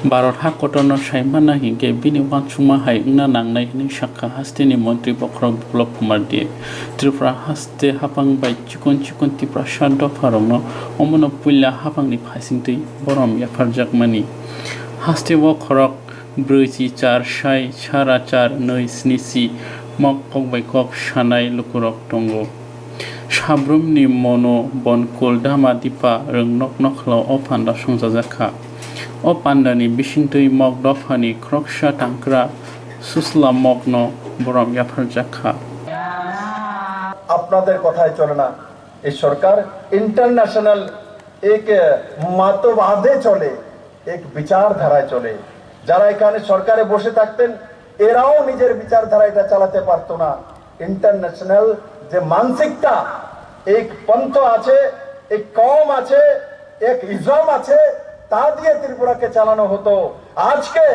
भारत हाकटन साइमाना हिंगे बिनि वानसुमा हाइना नांनाय हिनि शाखा हास्तेनि मन्त्री बख्र बिप्लब कुमार दे त्रिपुरा हास्ते हाफां बाय चिकन तिप्रा शाद फारंनो अमन पुल्ला हाफांनि फासिंतै बरम याफार जाकमानि हास्ते वखरक ब्रैजि चार साय सारा चार नै स्नि सि मक कक बाय कक सानाय लुकुरक दंगो साब्रुमनि मनो बन कुल दामा दिपा रों नक नखलाव अफान्दा संजाजाखा O pandani bishintui mok dofani kroksha tankra susla mokno borom yapar jakha আপনাদের কথাই চলে না এই সরকার ইন্টারন্যাশনাল এক মতবাদে চলে এক বিচারধারায় চলে যারা এখানে সরকারে বসে থাকতেন এরাও নিজের বিচারধারা এটা চালাতে পারতো না ইন্টারন্যাশনাল যে মানসিকতা এক পন্থ আছে এক কম আছে এক ইজম আছে তা দিয়ে ত্রিপুরাকে চালানো হতো আজকে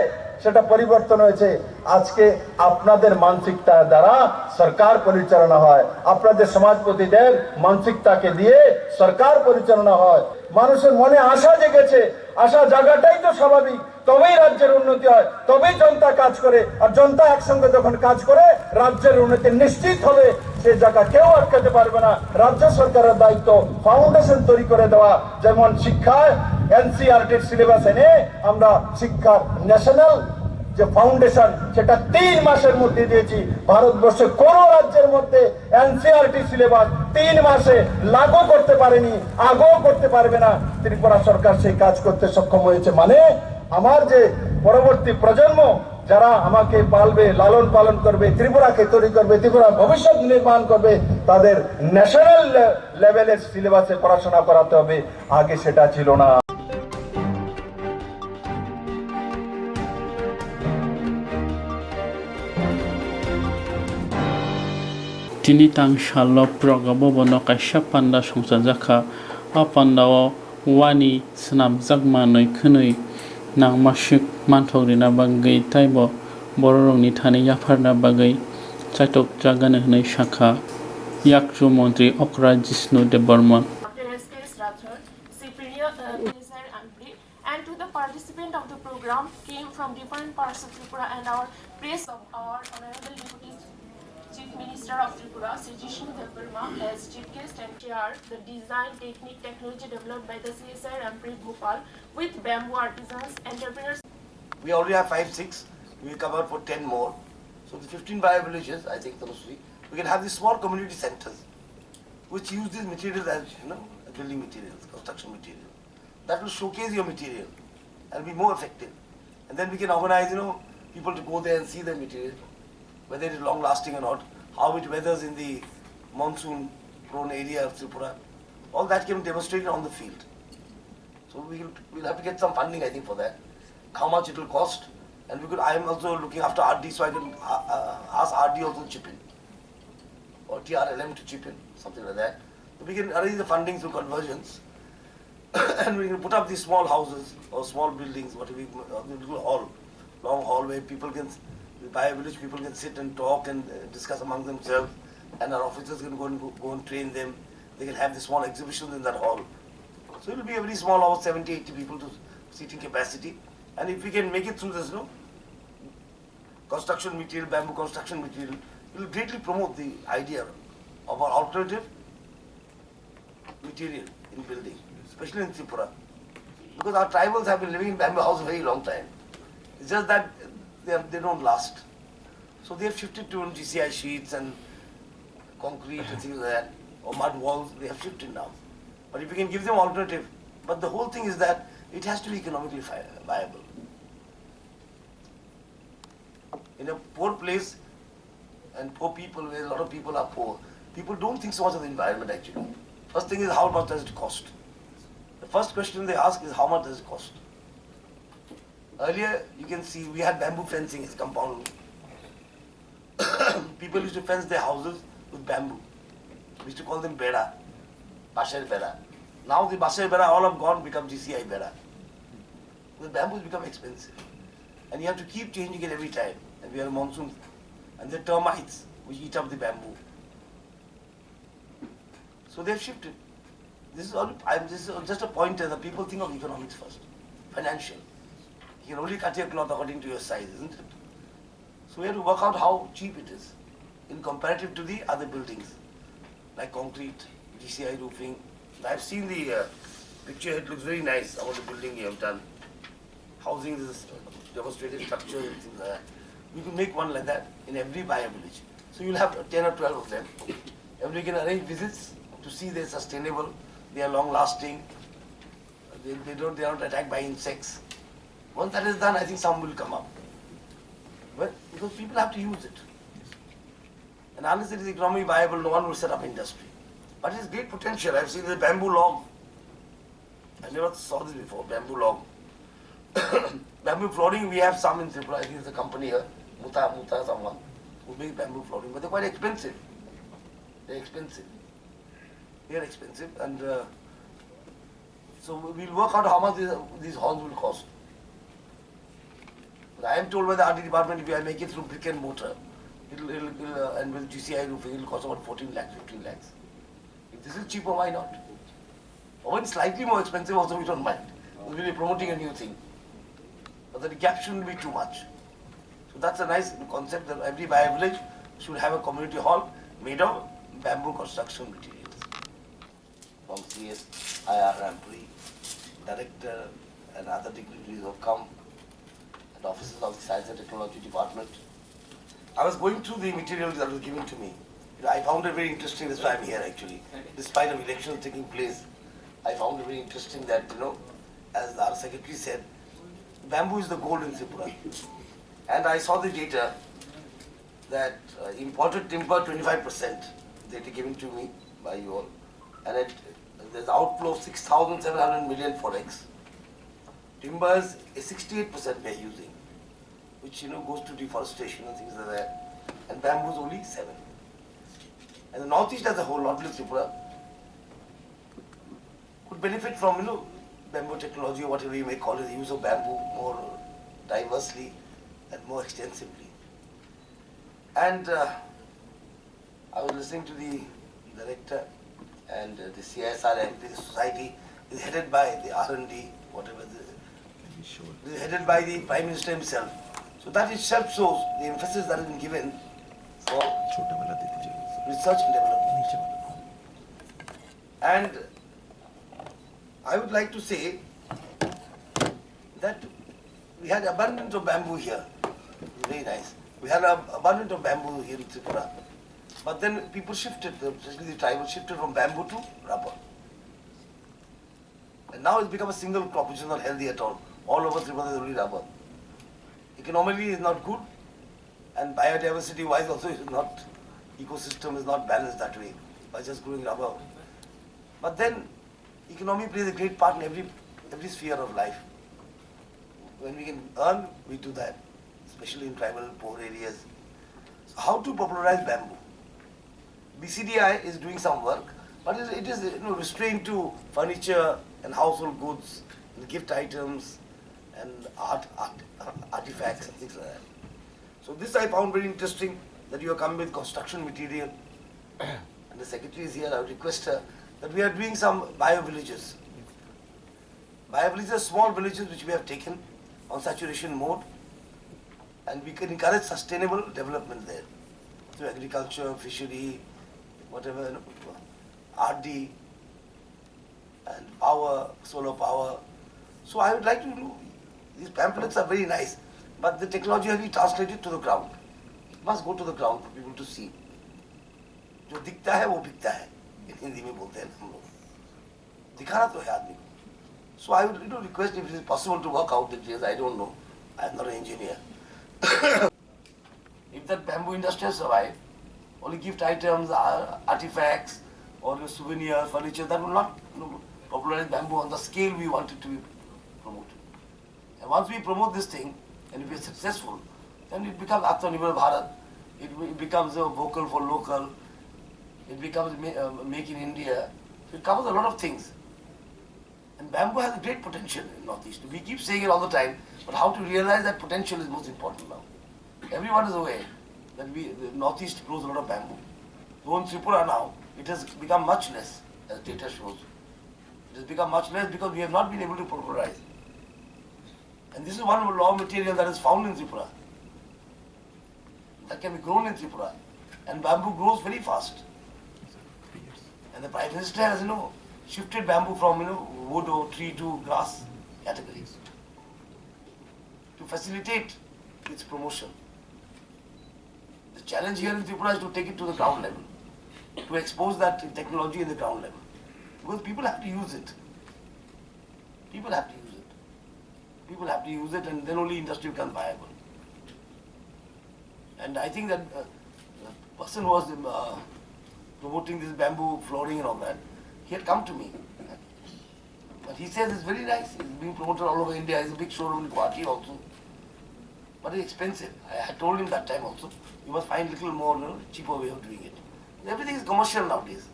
সেটা পরিবর্তন হয়েছে আজকে আপনাদের মানসিকতা দ্বারা সরকার পরিচালনা হয় আপনাদের সমাজপতিদের মানসিকতাকে দিয়ে সরকার পরিচালনা হয় মানুষের মনে আশা জেগেছে আশা জায়গাটাই তো স্বাভাবিক তবেই রাজ্যের উন্নতি হয় তবেই জনতা কাজ করে আর জনতা একসঙ্গে যখন কাজ করে রাজ্যের উন্নতি নিশ্চিত হবে সে জায়গা কেউ আটকাতে পারবে না রাজ্য সরকারের দায়িত্ব ফাউন্ডেশন তৈরি করে দেওয়া যেমন শিক্ষায় এনসিইআরটির সিলেবাস এনে আমরা শিক্ষার ন্যাশনাল যে ফাউন্ডেশন সেটা 3 মাসের মধ্যে দিয়েছি ভারতবর্ষে কোন রাজ্যের মধ্যে এনসিইআরটি সিলেবাস 3 মাসে লাগু করতে পারেনি আগেও করতে পারবে না ত্রিপুরা সরকার সেই কাজ করতে সক্ষম হয়েছে মানে আমার যে পরবর্তী প্রজন্ম যারা আমাকে পালবে লালন পালন করবে ত্রিপুরাকে তৈরি করবে ত্রিপুরা ভবিষ্যৎ নির্মাণ করবে তাদের ন্যাশনাল লেভেলের সিলেবাসে পড়াশোনা করাতে হবে আগে সেটা ছিল না Tini tang shalop progabo bono kaisha panda songsajakha a pandao wani snam jagma noi khunui nang masik manthogrina bagai taibo bororongni thani yafarna bagai chaitok jagana hnai shakha yakju montri okra jishnu deborman and to the participant of the program came from different parts of Tripura and our praise of our honorable deputy Chief Minister of Tripura, Sri Jishnu Deborma, as chief guest and chair the design technology developed by the CSIR Ampri Bhopal with bamboo artisans, entrepreneurs. We already have 5-6. We will come out for 10 more. So the 15 villages, I think, we can have these small community centers, which use these materials as building materials, construction material. That will showcase your material and be more effective. And then we can organize, people to go there and see the material, whether it is long lasting or not, how it weathers in the monsoon prone area of Tripura. All that can be demonstrated on the field. So we'll have to get some funding, I think, for that. How much it will cost. And I am also looking after RD, so I can ask RD also to chip in. Or TRLM to chip in, something like that. So we can arrange the funding through conversions. And we can put up these small houses or small buildings, whatever, a little hall, long hall where people can, by a village, people can sit and talk and discuss among themselves, and our officers can go and train them. They can have the small exhibitions in that hall. So it will be a very small hall, 70-80 people to seating capacity. And if we can make it through this, construction material, bamboo construction material, it will greatly promote the idea of our alternative material in building, especially in Tripura. Because our tribals have been living in bamboo houses a very long time. It's just that they don't last. So they have shifted to GCI sheets and concrete and things like that, or mud walls, they have shifted now. But if we can give them alternative, but the whole thing is that it has to be economically viable. In a poor place and poor people, where a lot of people are poor, people don't think so much of the environment actually. First thing is how much does it cost? The first question they ask is how much does it cost? Earlier, you can see we had bamboo fencing as compound. People used to fence their houses with bamboo. We used to call them beda, basher beda. Now the basher beda all have gone, become GCI beda. The bamboos become expensive. And you have to keep changing it every time. And we have monsoon. And the termites which eat up the bamboo. So they have shifted. This is just a pointer that people think of economics first. Financial. You can only cut your cloth according to your size, isn't it? So we have to work out how cheap it is in comparative to the other buildings, like concrete, GCI roofing. I've seen the picture, it looks very nice about the building you have done. Housing is demonstrated structure and things like that. We can make one like that in every bio village. So you'll have 10 or 12 of them. And we can arrange visits to see they're sustainable, they are long lasting, they are not attacked by insects. Once that is done, I think some will come up. But because people have to use it. And unless it is economically viable, no one will set up industry. But it has great potential. I've seen the bamboo log. I never saw this before, bamboo log. Bamboo flooring, we have some in Tripura. I think there's a company here, Muta, someone, who makes bamboo flooring. But they're quite expensive. They're expensive. They're expensive. And so we'll work out how much these halls will cost. But I am told by the RD department, if I make it through brick and mortar, and with GCI roofing, it will cost about 14 lakhs, 15 lakhs. If this is cheaper, why not? Or when slightly more expensive also, we don't mind. We'll be promoting a new thing. But the gap shouldn't be too much. So that's a nice concept that every bio village should have a community hall made of bamboo construction materials. From CS, IR, Rampuri, director and other dignitaries have come, and officers of the Science and Technology Department. I was going through the materials that was given to me. I found it very interesting, that's why I'm here actually. Despite of elections taking place, I found it very interesting that, as our secretary said, bamboo is the gold in Tripura. And I saw the data that imported timber 25%, data given to me by you all, and there's outflow of 6,700 million forex. Timbers is 68% we are using, which goes to deforestation and things like that. And bamboo is only 7%. And the Northeast as a whole, not just Tripura, could benefit from bamboo technology, or whatever you may call it, the use of bamboo more diversely and more extensively. And I was listening to the director, and the CSR and the society is headed by the R&D, whatever, is headed by the Prime Minister himself. So that itself shows the emphasis that has been given for research and development. And I would like to say that we had abundance of bamboo here. Very nice. We had an abundance of bamboo here in Tripura. But then people shifted, especially the tribal shifted from bamboo to rubber. And now it's become a single crop, which is not healthy at all. All over Tripura there is only rubber. Economically it's not good, and biodiversity wise also it is not, ecosystem is not balanced that way by just growing rubber. But then economy plays a great part in every sphere of life. When we can earn, we do that, especially in tribal poor areas. So how to popularize bamboo? BCDI is doing some work, but it is restrained to furniture and household goods, and gift items, and artifacts and things like that. So this I found very interesting, that you are coming with construction material. And the secretary is here, I would request her that we are doing some bio villages. Bio villages are small villages which we have taken on saturation mode, and we can encourage sustainable development there through agriculture, fishery, whatever, RD, and power, solar power. So I would like to do, these pamphlets are very nice, but the technology has to be translated to the ground. It must go to the ground for people to see. जो दिखता है वो बिकता है, हिंदी में बोलते हैं हम लोग. दिखाना तो है आदमी को. So I would request if it is possible to work out the details. I don't know. I am not an engineer. If that bamboo industry has survived, only gift items, artifacts, or souvenir, furniture, that will not popularize bamboo on the scale we want it to be promoted. And once we promote this thing, and if we are successful, then it becomes Atmanirbhar Bharat. It becomes a vocal for local. It becomes make in India. So it covers a lot of things. And bamboo has a great potential in Northeast. We keep saying it all the time, but how to realize that potential is most important now. Everyone is aware that the Northeast grows a lot of bamboo. Though in Tripura now, it has become much less, as data shows. It has become much less because we have not been able to popularize. And this is one raw material that is found in Tripura, that can be grown in Tripura. And bamboo grows very fast. And the Prime Minister has, shifted bamboo from, wood or tree to grass categories to facilitate its promotion. The challenge here in Tripura is to take it to the ground level, to expose that technology in the ground level. Because people have to use it. People have to use it. People have to use it, and then only industry becomes viable. And I think that the person who was promoting this bamboo flooring and all that, he had come to me. But he says it's very nice. It's being promoted all over India. It's a big showroom in Guwahati also. But it's expensive. I told him that time also, you must find a little more cheaper way of doing it. Everything is commercial nowadays.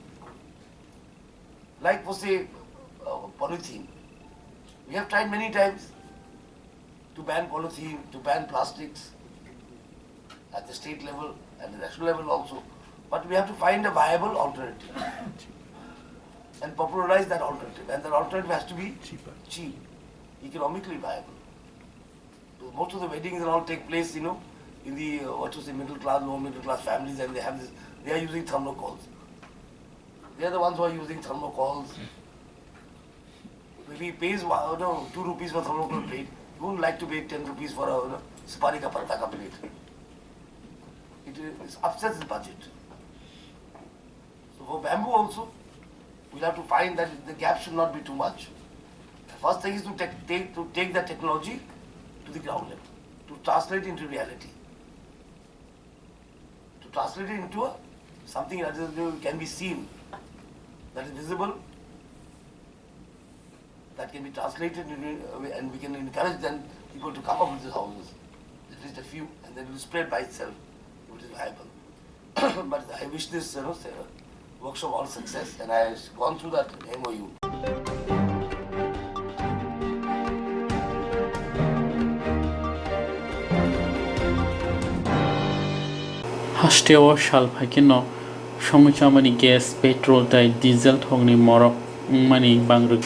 Like for say, polythene. We have tried many times to ban polythene, to ban plastics at the state level and the national level also. But we have to find a viable alternative and popularize that alternative. And that alternative has to be cheap, economically viable. So most of the weddings and all take place, in the middle class, lower middle class families, and they have this. They are using thermocols. They are the ones who are using thermocols. If he pays 2 rupees for thermocol plate, he wouldn't like to pay 10 rupees for a supari ka patta ka plate. It upsets the budget. So for bamboo also, we'll have to find that the gap should not be too much. The first thing is to take that technology to the ground level, to translate into reality, to translate it into something that can be seen, that is visible, that can be translated, and we can encourage then people to come up with these houses, at least a few, and then it will spread by itself if it is viable. But I wish this workshop all success, and I have gone through that MOU. Hastewa Shalpakino, Shomuchamani gas, petrol, diesel, Togni Morok, Mani, Bangruk,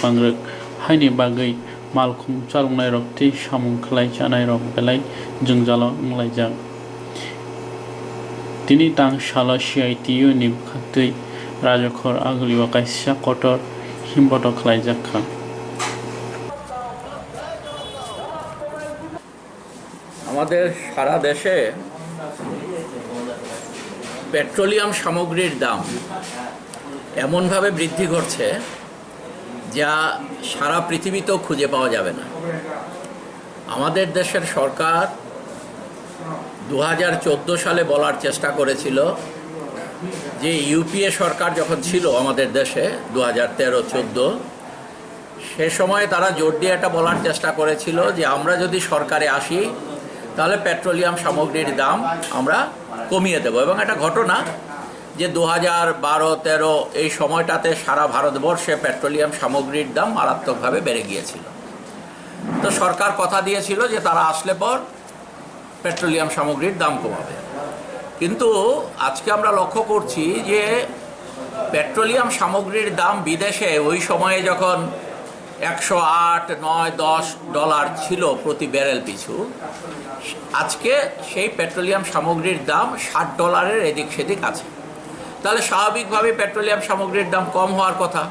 Haini Bagay, Malcolm, Chalnairok, T, Shamun Klai, Chanairok, Belay, Jungjalo, Mlajang. Tini Tang Shala Shiaitiu, Nibkatui, Rajakor, Aguliwakaisha, Kotor, Himboto Klajaka. আমাদের সারা দেশে petroleum সামগ্রীর দাম এমনভাবে বৃদ্ধি করছে যা সারা পৃথিবীতেও খুঁজে পাওয়া যাবে না। আমাদের দেশের সরকার 2014 সালে বলার চেষ্টা করেছিল যে ইউপিএ সরকার যখন ছিল আমাদের দেশে 2013-14 সে সময় তারা জোর দিয়ে এটা বলার চেষ্টা করেছিল যে আমরা যদি সরকারে আসি তাহলে পেট্রোলিয়াম সামগ্রীর দাম আমরা কমিয়ে দেব। এবং এটা ঘটনা যে 2012-13 এই সময়টাতে সারা ভারতবর্ষে পেট্রোলিয়াম সামগ্রীর দাম মারাত্মকভাবে বেড়ে গিয়েছিল। তো সরকার কথা দিয়েছিল যে তারা আসলে পর পেট্রোলিয়াম সামগ্রীর দাম কমাবে। কিন্তু আজকে আমরা লক্ষ্য করছি যে পেট্রোলিয়াম সামগ্রীর দাম বিদেশে ওই সময়ে যখন 108, 9, 10 ডলার ছিল প্রতি ব্যারেল পিছু, আজকে সেই পেট্রোলিয়াম সামগ্রীর দাম $60 এদিক সেদিক আছে। তাহলে স্বাভাবিকভাবে পেট্রোলিয়াম সামগ্রীর দাম কম হওয়ার কথা।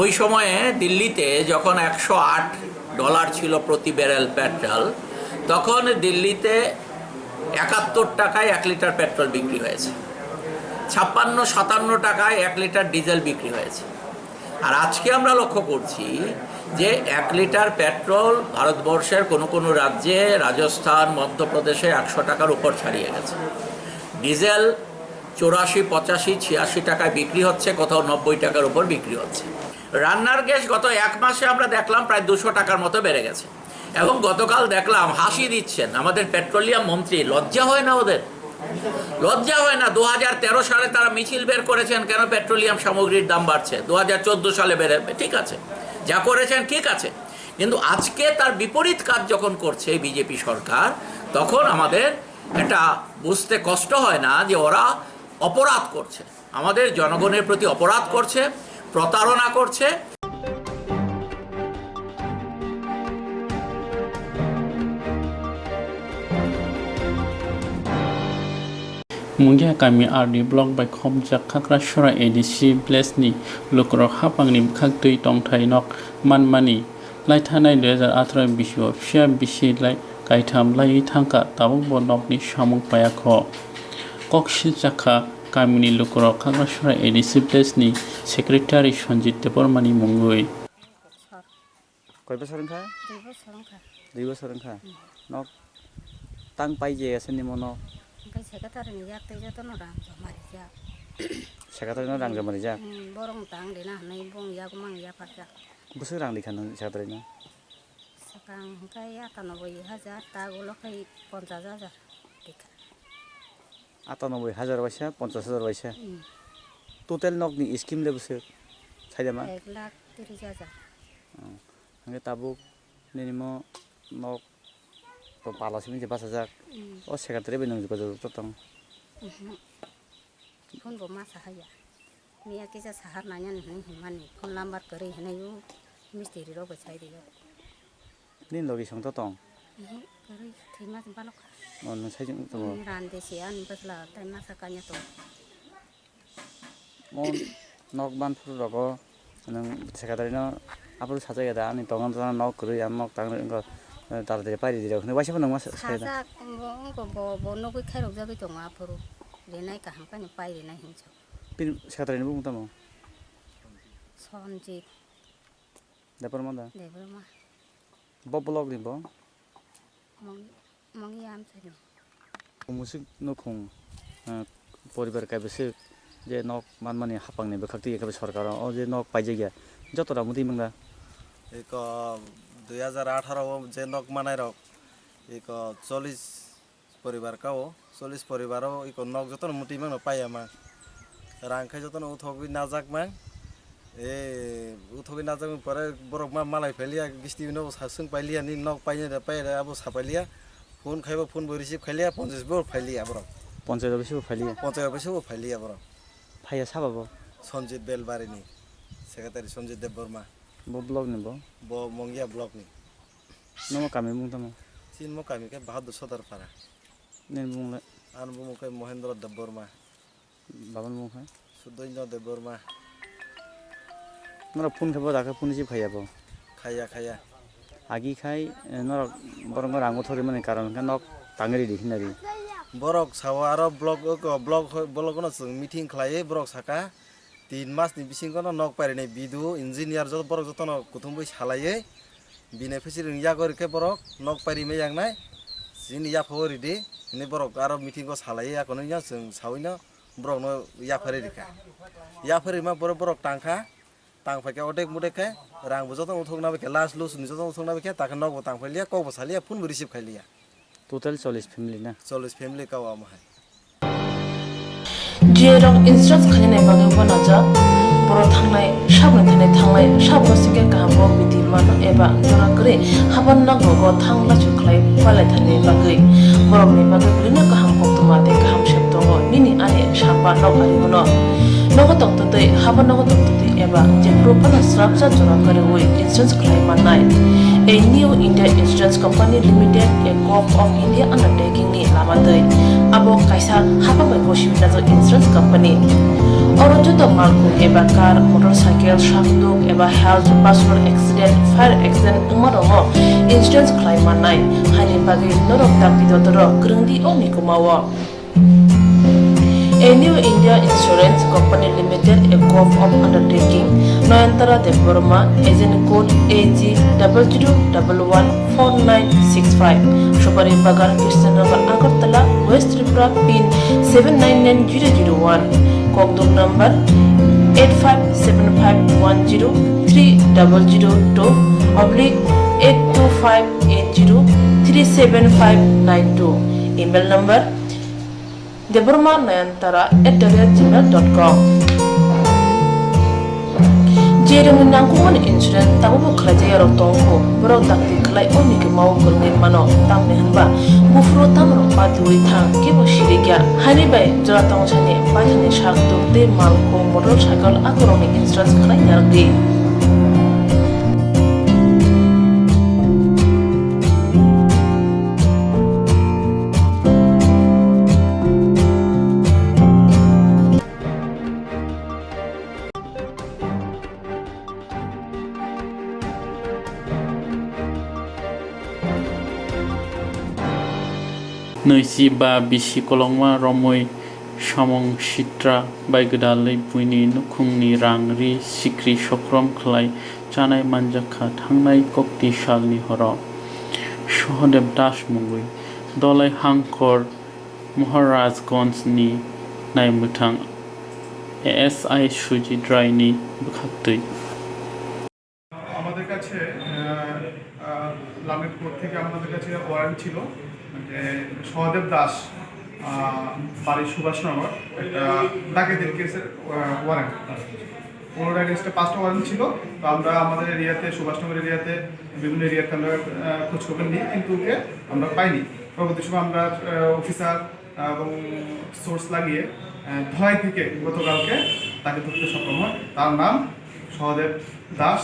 ওই সময়ে দিল্লিতে যখন $108 ছিল প্রতি ব্যারেল পেট্রোল, তখন দিল্লিতে 71 টাকায় 1 লিটার পেট্রোল বিক্রি হয়েছে, 56-57 টাকায় 1 লিটার ডিজেল বিক্রি হয়েছে। আর আজকে আমরা লক্ষ্য করছি যে 1 লিটার পেট্রোল ভারতবর্ষের কোনো রাজ্যে, রাজস্থান, মধ্যপ্রদেশে 100 টাকার উপর ছাড়িয়ে গেছে। ডিজেল 84, 85, 86 টাকায় বিক্রি হচ্ছে, কোথাও 90 টাকার উপর বিক্রি হচ্ছে। রান্নার গ্যাস গত 1 মাসে আমরা দেখলাম প্রায় 200 টাকার মতো বেড়ে গেছে। এবং গতকাল দেখলাম হাসি দিচ্ছেন আমাদের পেট্রোলিয়াম মন্ত্রী, লজ্জা হয় না ওদের? লজ্জা হয় না? 2013 সালে তারা মিছিল বের করেছেন কেন পেট্রোলিয়াম সামগ্রীর দাম বাড়ছে, 2014 সালে বেড়ে, ঠিক আছে, যা করেছেন ঠিক আছে। কিন্তু আজকে তার বিপরীত কাজ যখন করছে বিজেপি সরকার, তখন আমাদের এটা বুঝতে কষ্ট হয় না যে ওরা অপরাধ করছে, আমাদের জনগণের প্রতি অপরাধ করছে, প্রতারণা করছে। Mungya kami RD block by Komjak Kakrashura ADC Blessni Lukrok Hapangni Kaktui Tongthai Nok Manmani Lai Thanai 2018 Bishu Fia Bishi Lai Kaitam Lai Thangka Tabuk Bonokni Shamung Payakho Kokshilchaka Kamini Lukrok Kakrashura ADC Blessni Secretary Swrangchati Depormani Mungui কয় বছর খা 2 বছর খা knock তাং পাই যে আসেনি মনো secretary যাতে যত রাং জমারি যা সেক্রেটারি রাং জমারি যা বরং তাং দেনা হানাই বং ইয়া গুমাং ইয়া পারজা বছর রাং দেখানো সেক্রেটারি না সেকাং কাই ৯৮,০০০ তাগুলো কাই ৫০,০০০ দেখা ৯৮,০০০ পয়সা ৫০,০০০ পয়সা টোটাল নকনি স্কিম ले বছর ছাইদামা ১,৩০,০০০ Ang tabuk nini mo nok pala sini je basa jak oh sekretari benang juga jauh totong phone bo ma sahaya niya kisa sahar nanya nih himani phone lambar kari hinayu misteri ro bachai diyo nin logi song totong kari thima balok oh nung sai jung to ran desian basla tai ma sakanya to mon nok ban phu ro ko nang sekretari no apur saja ada ani tongan tongan nok kuru yang nok tang ko tar dari pari di ro wasi pun nang mas saya saja ko bo no ko khai ro jabe to ma apur renai ka ham kan pai renai hincho pin sekretari ni bung tamo Swrangchati dapur mana debroma bo blog ni bo mong yam chani musik nokong পরিবার কাইবেছে যে knock মানমানি হাপাংনি বেখাক্তি একাবে সরকার ও যে knock পাইজে গিয়া যতটা মুদি মংলা एक 2018 जे नक मानाय रक एक 40 परिवार का 40 परिवार एक नक जतन मुटी मान पाया मा रांखाय जतन उथगि नाजाक मा ए उथगि नाजाक परे बरक मा मालाय फेलिया गिस्ति नो सासुं पाइलिया नि नक पाइने पाइरा अब सापाइलिया फोन खाइबो फोन बो रिसिभ खाइलिया 50 बो फाइलिया बरक 50 बेसे फाइलिया 50 बेसे बो फाइलिया बरक फाइया साबाबो सञ्जित बेलबारीनि secretary Sanjit Debbarma bo blog ni bo bo mongia blog ni no kami mung tamo sin mo kami ke bahadur sodar para nen mung le an bo mo ke mohendra deborma baban mung ha sudoino deborma nora phone khabo daka phone ji khaya bo khaya agi khai nora borong rango thori mane karon ka nok tangeri dikhinari borok sawa aro blog no meeting khlaye borok saka 3 मास नि बिसिं कोन नक पारिनाय Bidu engineer जत बरक जतन कुथुमबै सालायै बिने फेसिरि या गरिके बरक नक पारिमे यांगनाय जिनि या फवरि दि नि बरक आरो meeting को सालायै या कोन या जों सावैनो बरक न या फरि रिका या फरि मा बरक टांगफाके अटेक मुटेके रां बुजत उथोगना बेके लास्ट लुस नि जत उथोगना बेके ताके नक टांगफालिया कबो सालिया फुन रिसिभ खाइलिया total 40 family na 40 फेमिलि कावा माहाय जेरं इन्सुरेन्स खालामनाय बागै बनाजा बर' थांनाय साबना थांनाय साबना सिके गाहामो बिदि मान एबा जराकरे हाबान नांगौ थांला जुखलाय फालाय थानाय बागै बर'नि बागै बिनो गाहाम कक्तमा दे गाहाम सेबदङ निनि आने साबा नगारिमोन नगो तंतदै हाबा नगो तंतदै एबा जेफ्रो फाना स्राबजा जराकरे वे इन्सुरेन्स खालामनाय A new India Insurance Company Limited, a co-op of India undertaking ni lamadai. Abo kaisa haba bai bosibina jo insurance company. Oro joto malku eba car, motorcycle, shakduk eba health, personal accident, fire accident umarongo insurance claim manai. Hani bagi norok tapidotoro grungdi oni kumawa. A new India Insurance Company Limited, a co-op of undertaking, Noyantara Deborma, agent code AG00114965, Shobari Bagar, Kirstanagar, Agartala, West Tripura, PIN 799001, Kokborok number 857510-82580375592, email number deborma9antara@gmail.com. Jerung nangkuman insurance tabu buklaja yarok tongko borok takti kelai oni ke mau kurngin mano tamne hanba bufro tamro paturi thang kebo shirigya hani bai jora tong chani pathani shakto te malko motorcycle akoroni insurance kelai yargi. नैजिबा बिसि कलंमा रमै सामं सित्रा बायगोदालै बुइनि नुखुंनि रांरि सिख्रि सक्रम खलाय जानाय मानजाखा थांनाय कक्ति सालनि हराव सहदेव दास मुंगुइ दलाय हांखर महाराजगंजनि नायमोथां ASI सुजित रायनि बुखाक्तै আমাদের কাছে লামের কোর্ট থেকে আমাদের কাছে ওয়ারেন্ট ছিল যে সহদেব দাস বাড়ি সুভাষনগর একটা ডাকাতির কেসের ওয়ারেন্ট। ওনার অ্যাগেন্সটে 5টা ওয়ারেন্ট ছিল। তো আমরা আমাদের এরিয়াতে সুভাষনগর এরিয়াতে বিভিন্ন এরিয়াতে আমরা খোঁজখবর নিই, কিন্তু ওকে আমরা পাইনি। পরবর্তী সময় আমরা অফিসার এবং সোর্স লাগিয়ে ধলাই থেকে গতকালকে তাকে ধরতে সক্ষম হয়। তার নাম সহদেব দাস,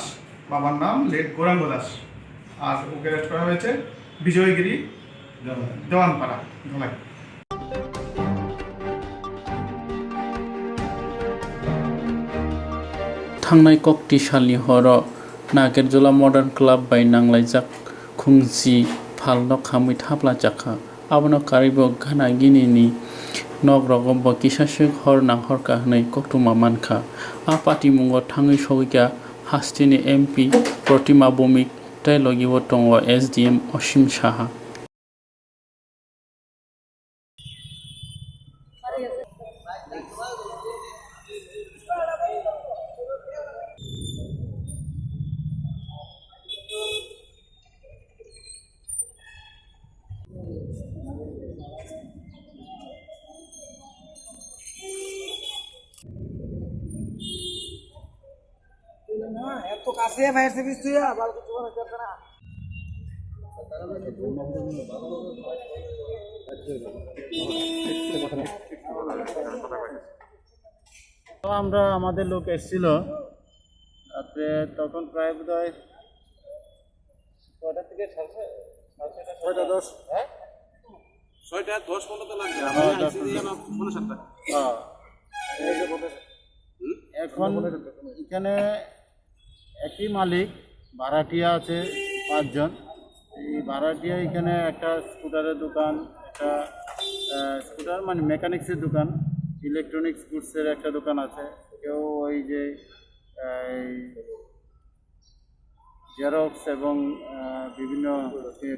বাবার নাম লেট গৌরাঙ্গ দাস। আর ওকে অ্যারেস্ট করা হয়েছে বিজয়গিরি দেওয়ানপাড়া, ধলাই। थांनाय कक्ति सालनि हराव नागिरजला मडार्न क्लाब बाय नांलायजाक खुंजि फालनो खामै थाब्ला जाखा आबनो कारिबो घाना गिनिनि नगरगम्ब किसासो हर नांहरका हनै कक्तुमा मानखा आ पार्टी मुंगो थाङै सौैका हास्तिनि एमपि प्रतिमा बमिक डायलगिव दङ एसडिएम असीम साहा। এত কাছে ফায়ার সার্ভিস তুই আবার কিছু মনে করতে না। আমরা আমাদের লোক এসেছিল রাত্রে, তখন প্রায় বোধহয় 6টা থেকে 6:30 হ্যাঁ 6:10 পর্যন্ত লাগবে। এখন এখানে একই মালিক, ভাড়াটিয়া আছে 5 জন। এই ভাড়াটিয়া এখানে একটা স্কুটারের দোকান, একটা স্কুটার মানে মেকানিক্সের দোকান, ইলেকট্রনিক্স গুডসের একটা দোকান আছে। কেউ ওই যে জেরক্স এবং বিভিন্ন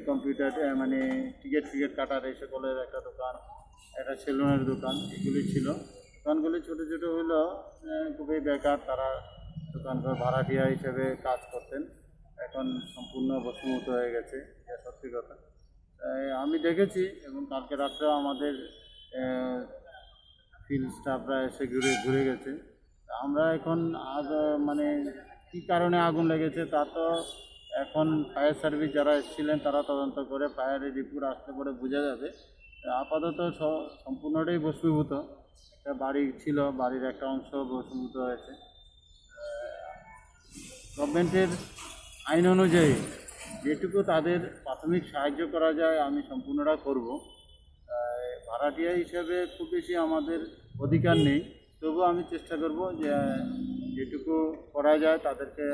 কম্পিউটার মানে টিকিট কাটার এই সকলের একটা দোকান, একটা সেলুনের দোকান, এগুলি ছিল। দোকানগুলি ছোটো ছোটো হলো, খুবই বেকার, তারা দোকান করে ভাড়াটিয়া হিসেবে কাজ করতেন। এখন সম্পূর্ণ বসুমত হয়ে গেছে, এটা সত্যি কথা। আমি দেখেছি, এবং কালকে রাত্রেও আমাদের ফিল্ড স্টাফরা এসে ঘুরে গেছে। আমরা এখন মানে কী কারণে আগুন লেগেছে তা তো এখন ফায়ার সার্ভিস যারা এসেছিলেন তারা তদন্ত করে ফায়ারের রিপোর্ট আসতে পরে বোঝা যাবে। আপাতত সম্পূর্ণটাই ভস্মীভূত। একটা বাড়ি ছিল, বাড়ির একটা অংশ ভস্মীভূত হয়েছে। গভর্নমেন্টের আইন অনুযায়ী যেটুকু তাদের প্রাথমিক সাহায্য করা যায় আমি সম্পূর্ণটা করব। ভাড়াটিয়া হিসেবে খুব বেশি আমাদের অধিকার নেই, তবুও আমি চেষ্টা করব যে যেটুকু করা যায় তাদেরকে।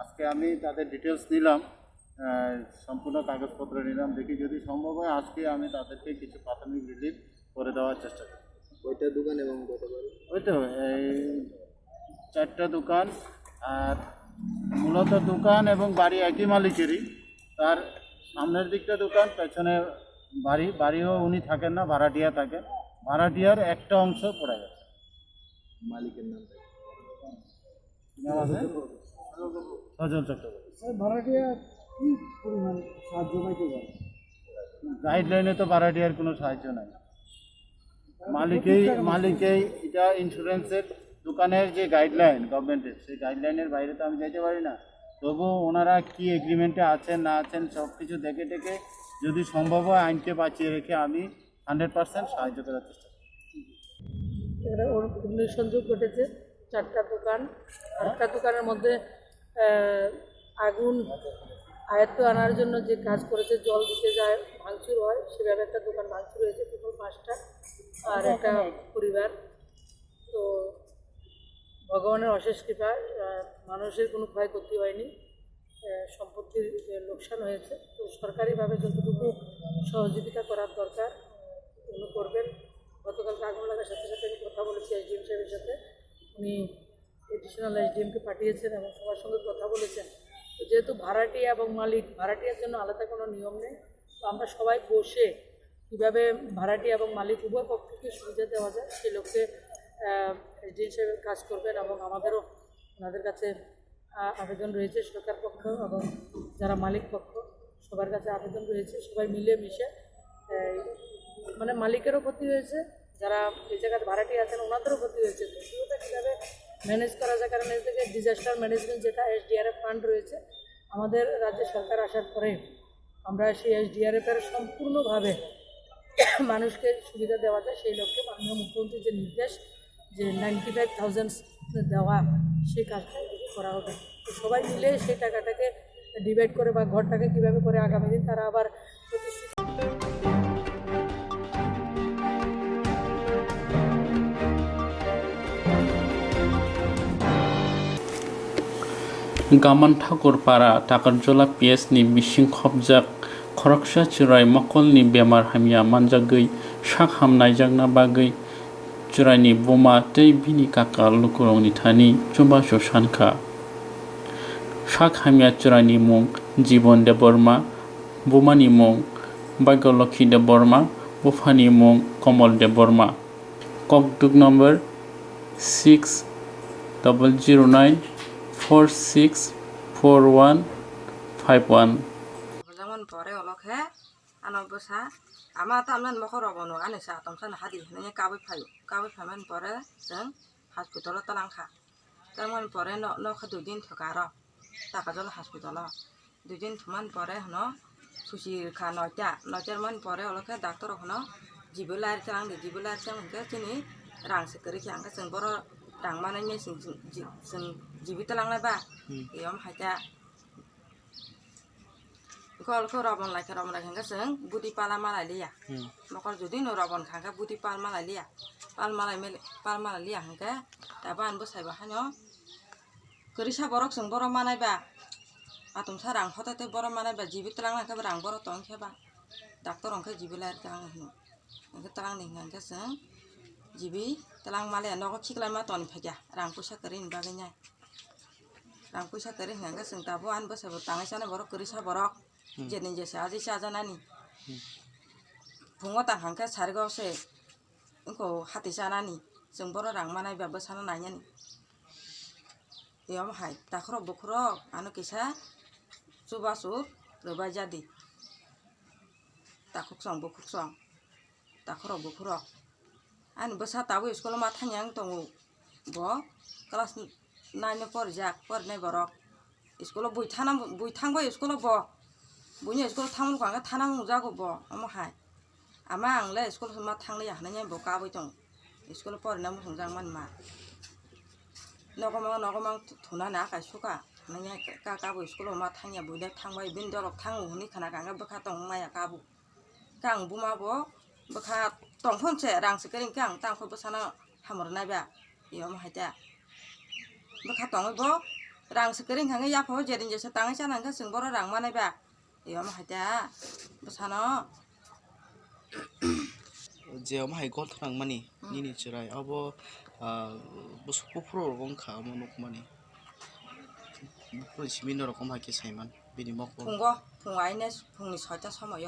আজকে আমি তাদের ডিটেলস নিলাম, সম্পূর্ণ কাগজপত্র নিলাম, দেখি যদি সম্ভব হয় আজকে আমি তাদেরকে কিছু প্রাথমিক রিলিফ করে দেওয়ার চেষ্টা করি। ওইটা দোকান এবং ওই তো এই 4টা দোকান, আর মূলত দোকান এবং বাড়ি একই মালিকেরই। তার সামনের দিকটা দোকান, পেছনে বাড়িও উনি থাকেন না, ভাড়াটিয়া থাকেন। ভাড়াটিয়ার একটা অংশ পড়ে গেছে। মালিকের নাম আছে সজল চক্রবর্তী। ভাড়াটিয়া কি পরিমাণ সাহায্য পাইতে পারে? গাইডলাইনে তো ভাড়াটিয়ার কোনো সাহায্য নাই। মালিকেই এটা ইন্স্যুরেন্সের দোকানের যে গাইডলাইন গভর্নমেন্টের, সেই গাইডলাইনের বাইরে তো আমি যাইতে পারি না। তবুও ওনারা কি এগ্রিমেন্টে আছেন না আছেন সব কিছু দেখে যদি সম্ভব হয় আইনকে বাঁচিয়ে রেখে আমি 100% সাহায্য করার চেষ্টা করি। অগ্নিসংযোগ ঘটেছে 4টা দোকান। 4টা দোকানের মধ্যে আগুন আয়ত্ত আনার জন্য যে কাজ করেছে, জল দিতে যায়, ভাঙচুর হয়, সেভাবে একটা দোকান ভাঙচুর হয়েছে, টোটাল 5টা, আর একটা পরিবার। তো ভগবানের অশেষ কৃপা, মানুষের কোনো ক্ষয়ক্ষতি হয়নি, সম্পত্তির লোকসান হয়েছে। তো সরকারিভাবে যতটুকু সহযোগিতা করার দরকার উনি করবেন। গতকালকে আগুন লাগার সাথে সাথে আমি কথা বলেছি এসডিএম সাহেবের সাথে, উনি এডিশনাল এসডিএমকে পাঠিয়েছেন এবং সবার সঙ্গে কথা বলেছেন। তো যেহেতু ভাড়াটিয়া এবং মালিক, ভাড়াটিয়ার জন্য আলাদা কোনো নিয়ম নেই, তো আমরা সবাই বসে কীভাবে ভাড়াটিয়া এবং মালিক উভয় পক্ষকে সুবিধা দেওয়া যায় সেই লক্ষ্যে এসডিএম সাহেবের কাজ করবেন এবং আমাদেরও ওনাদের কাছে আবেদন রয়েছে, সরকার পক্ষ এবং যারা মালিক পক্ষ সবার কাছে আবেদন রয়েছে। সবাই মিলে মিশে মানে মালিকেরও ক্ষতি হয়েছে, যারা এই জায়গায় ভাড়াটি আছেন ওনাদেরও ক্ষতি হয়েছে। তো সেটা কীভাবে ম্যানেজ করা যায়, কারণ এর থেকে ডিজাস্টার ম্যানেজমেন্ট যেটা এসডিআরএফ ফান্ড রয়েছে আমাদের রাজ্য সরকার আসার পরে আমরা সেই এসডিআরএফের সম্পূর্ণভাবে মানুষকে সুবিধা দেওয়া যায় সেই লক্ষ্যে মাননীয় মুখ্যমন্ত্রীর যে নির্দেশ যে 95,000 দেওয়া, সেই কাজটা করা হবে। তো সবাই মিলে সেই টাকাটাকে ডিভাইড করে বা ঘরটাকে কীভাবে করে আগামী দিন তারা আবার প্রতিষ্ঠিত। Gaman Thakurpara Takarjola PS ni Bishing Khobjak Khoroksa Chirai Mokol ni Bemar Hamia Manjagui Shak Hamnai Jagna Bagui Chirai ni Boma Tei Bini Kaka Lukurong ni Thani Chuba Shoshanka Shak Hamia Chirai ni Mung Jibon de Burma Boma ni Mung Bagoloki de Burma Bufani Mung Komol de Burma Kokduk number 6009 464151 যেমন পরে অলখে আনব বসা আমার তো আমার মখর অবনো আনিসা তমসান হাদি নয় কাবই ফাইমান পরে जों হসপিটাল তলাংখা তেমন পরে নখ 2 দিন থকার টাকা জল হসপিটাল 2 দিন থমান পরে হন সুশি খা নয়টার মান পরে অলখে ডাক্তার হন জিবুলার চাংকে চিনি রাংসে করি খাঙ্গা जों বড় রাং মানাইনে जों জীবিত লাংলাই বা এম হাইতা গলখো রবন লাইখাঙ্গা जों বুদি পালা মালাই লিয়া মকর যদি ন রবন খাঙ্গা বুদি পাল মালাই লিয়া হাঙ্গা দাবা আনবো সাইবা হানো করিসা বরক जों বড় মানাইবা আতম সা রাং হতাতে বড় মানাইবা জীবিত লাংলাইখা রাং বড় তং খেবা ডাক্তার অংখে জিবিলার তাং হিনো অংখে তাং নিঙ্গা जों জিবি তালাং মালে নগো খিকলাই মা তন ফেগা রাং পয়সা করিন বাগैनाय রাং পয়সা করি হাঙ্গা जों দাবো আনবো সাইবা তাঙাইসানে বড় করিসা বরক जेने जैसे आज से आज नानी फुंगो तांखांखा सारगावसे इनको हाथि जानानी जों बर' रां मानाय बाबो साना नायनानी एयाव हाय दाखर बखर आनो किसा सुबासु रबाय जादि दाखक सं बखक सं दाखर बखर आन बसा ताबो स्कुल मा थांयां दङ ब क्लास 9 फरायनाय बरक स्कुल बयथांबो स्कुल ब बुझे स्कुल थांनो खांगा थाना मुजागो बो अमहाय आमा आंले स्कुल मा थांले हानाय बो काबै दं स्कुल फरायना मोजां मानमा नगमा थुना ना कायसुका नया काबो स्कुल मा थांया बुइदा थांबाय बिन दरक थाङो हुनि खाना गांगा बखा दं माया काबो गां बुमा बो बखा दंफोनसे रांसे करिं गां तांखौ बसाना हामरनाय बा इयाव हायदा बखा दङ बो रांसे करिं खांगा याफो जेरिन जेसे ताङै जानांगा जों बर' रां मानाय बा एयाव हायदा बसाना जेयाव माहाय गल थांग मानि निनि चिराय अबो बसुखौ फ्रगंखा मनक मानि सिमिन रकम हाके साइमान बिनि मखो फुङाइने फुंनि 6टा समय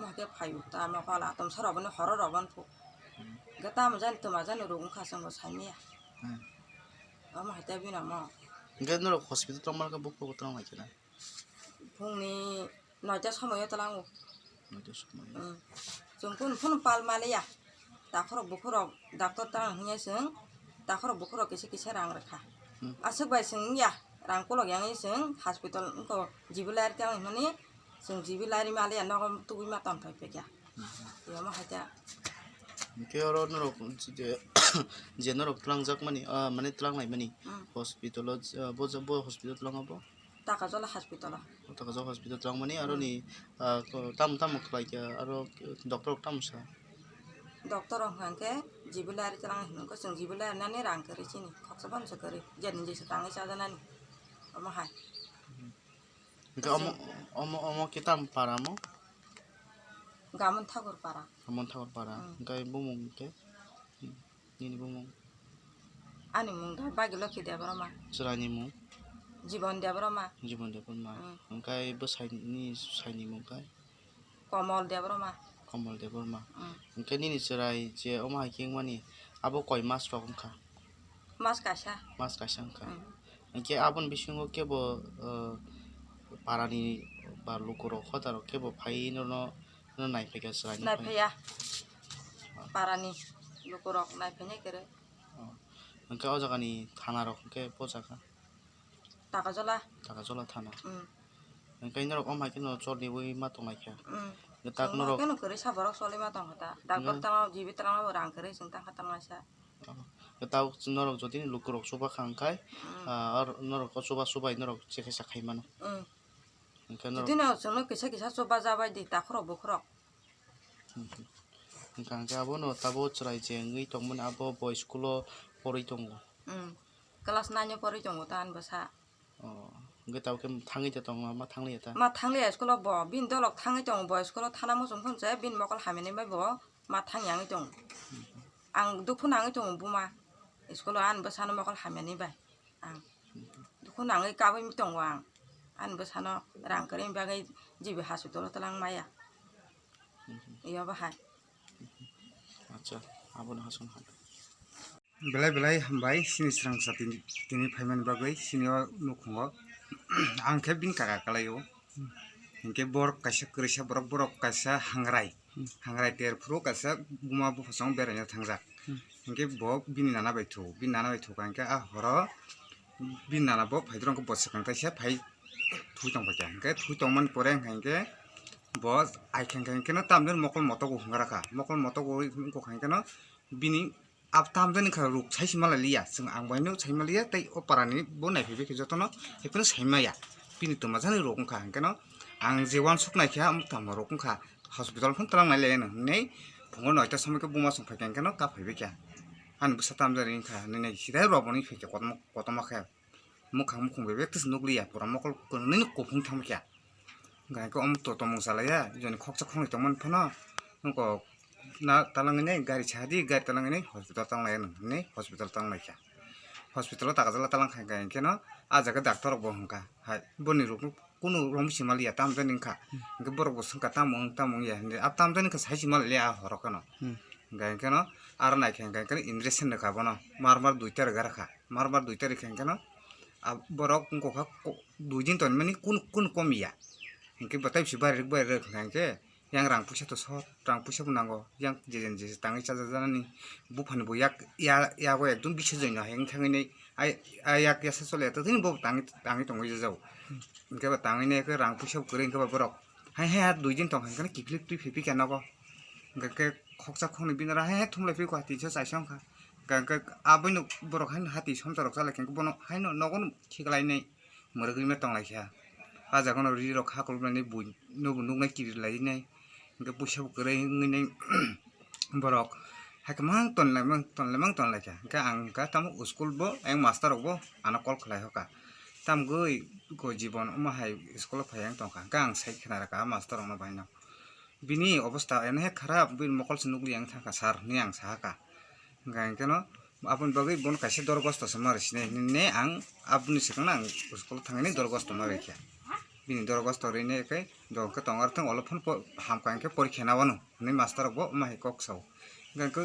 मके फायु ता मकाला तम सरबन हर रबन फु गता मजान त मजान रगं खासं साइमिया अम हायदा बिना म गन र हस्पिटाल तमालका बुक पत्र माइकेना फुंनि 9टा समय तलाङो 9टा समय जों फुन पाल मालिया दाखर बुखर डाक्टर ता हनिया जों दाखर बुखर किसे रां रखा आसक बाय जों या रां कोलग यांगे जों हस्पिटाल को जिबिलार ता हनि जों जिबिलारि मालिया नगम तुबि मा तन फाइफेया यामा हायदा के और नरक जे नरक तलांजाक मानि माने तलांनाय मानि हस्पिटाल बो हस्पिटाल तलाङाबो ताकाजला हस्पिटाल तलां मानि आरो नि ताम खलाइके आरो डॉक्टर हंके जिबिलारि तलां हिनको जों जिबिलारि नानि रां करि चिनि खक्सबान से करि जेनि जेसे ताङै जाजानानि अमा हाय अम के ताम पारामो Gamun Thakur Para. Amon Thakur Para. Gai bumung ke. Nini bumung. Ani mung da bagi Lokhi Debroma. Serani mung. Jibon Debroma. Jibon Debroma. Gai besai mung kai. Komol Debroma. Komol Debroma. Gai nini serai je omah king mani. Abo koi mas rokum ka. Mas Kasha. Mas kasang ka. Gai abon bisingo ke bo parani ba lukuro khotaro ke bo phai no nai phega serani. Nai phaya. Parani lukurok nai phanya kere. Gai o jaga ni thana rok ke pojaka. Takajola. Takajola thana. Gai norok omah ke no chorni boi ma tongnai kya. Tak Norok ke no kere saborok solima tong hata. Daktor tang jibit tang rang kere sing tang khatang masa. Tau norok jodi lukurok soba khangkai ar norok ko soba norok chekhe sakhai mano. Jodi no sono kisa soba jabai di takhro bukhro. Kangka abo no tabo chrai je ngui tongmon abo boy school poroi tongo. Kelas 9 poroi tongo tan basa. Ngai tau ke thangi te tong ma thangli ta. Ma thangli school bo bin dolok thangi tong boy school thana mo sumphon je bin mokol hamini bai bo ma thangyang tong. Ang dukhu nangi tong buma. School an basa no mokol hamini bai. Ang dukhu nangi ka bai tong wang. An basa no rang kere bagai jibi hospital talang maya. Iya bahai. Acha abon hason ha. Belai hambai sini Swrangchati tini paiman bagai sini nukungo angke bin kakak kalayo angke borok kasa kerja borok kasa hangrai terpro kasa buma bu fasong beranya tangjak angke bo bin nana baitu angke horo bin nana bo paidrong ko bosakang tasia pai thuitong baca angke thuitong man poreng angke bo aikeng no tamden mokol moto ko hungaraka mokol moto ko angke no bini ab tamden ka ruk saismala liya sing angbaino saimala liya tai oparani bo naifibe ke jotono ekno saimaya bini to majani rokun ka angkeno ang jewan suknai kha am tam rokun ka hospital phon talang nai lene nei phongo noita samai ke buma song phake angkeno ka phaibe kya an busa tamjari ka nei sidai roboni pheke kotoma kha mukhang bebe tis nukliya pura mokol kunni ko phung tham kya ngai ko am to mong salaya joni khokcha khong tomon phana nko na talangne gari chadi gari talangne hospital tang lai ne hospital tang lai kya hospital ta gajala talang khai ga keno aja ka doctor bo hangka ha boni ru kunu rom simali ya tam janin kha ge borok bo sangka tamong ya ab tam janin ka sai simal le a horo kano ga keno ar na khen ga keno injection ne ka bono mar duitar ga rakha mar duitar khen keno ab borok ko kha duijin ton mani kun komiya inke batai si bar khangke yang rang pusa to sot rang pusa bunango yang jejen tangi chajanani bufani bo yak ya go ekdum bishe joino heng thangini ai yak ya sole to tin bo tangi tongi jau inke ba tangi ne ke rang pusa kore inke ba borok hai duijin tong hang kana kiklik tu phipi kana go ke khoksa khoni binara hai thumle phi ko ti cha saisong kha ke abino borok han hati somtarok sala ken ko bono hai no nogon khiklai nei morogri me tong lai kha aja kono ri rok hakol ne bu no bu nung na kiri lai nei ke pusa kore ngini borok hakmang ton lai ka ang ka tam school bo ang master bo ana kol khlai hoka tam goi ko jibon ma hai school phayang tong ka ang sai khana ka master ma baina bini obostha ene kharap bin mokol sunugli ang thaka sar ni ang sahaka ngai keno apun bagai bon kaise dorgosto samar sine ne ang apni sekana ang school thangani dorgosto ma rekya bini dorgosto rene kai do ka tongar thang olophan ham kan ke porikha na banu ni master bo ma he kok sau ngai ko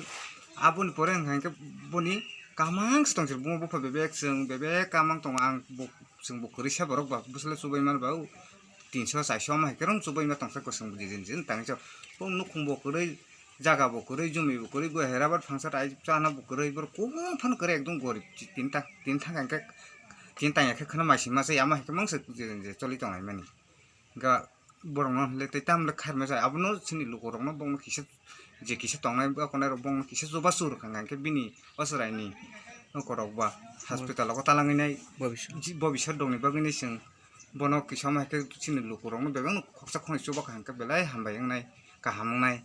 apun poreng ngai ke boni kamang stong sir bu bu bebek sing bebek kamang tong ang bu sing bu kurisa borok ba busle subai man bau 300 400 ma kerong subai ma tong sa ko sing bu jin tang cho pom nu khumbo kurei jaga bo kurei jumi bo kurei bo herabat phangsa tai chana bo kurei bor ko phan kore ekdom gorib tin thang kan tin tang ya khana ma sima se ama ke mangse jin choli tong ai mani ga borong no le tai tam le khar ma sa abno sini lu korong no bong kisa je kisa tong nai ba konai bong kisa joba sur kan ke bini osrai ni no korok ba hospital ko talangi nai bobishar dong ni bagini sing bono kisa ma ke sini lu korong no begang khoksa khoni joba kan ke belai hamba yang nai ka hamang nai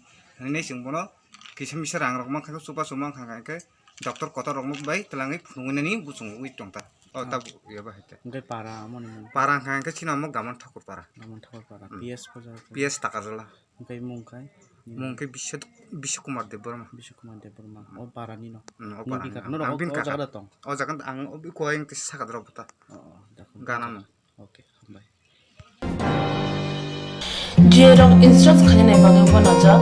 nei sing bono kisa misar ang rok ma ka joba sumang kan ke doktor kota rok no bai talangi phunguni busung ui tong ta ta ya ba hete ngai para amon para kan ke china mo gamon thakur para PS PS takazala ngai mung kai mungkin bisa kumar de Burma Bishkumar Deburma o barani no ang bin kaka o jakan ang obi ko yang kisah kadro buta gana no okay bye Jerong instance khane bage bonaja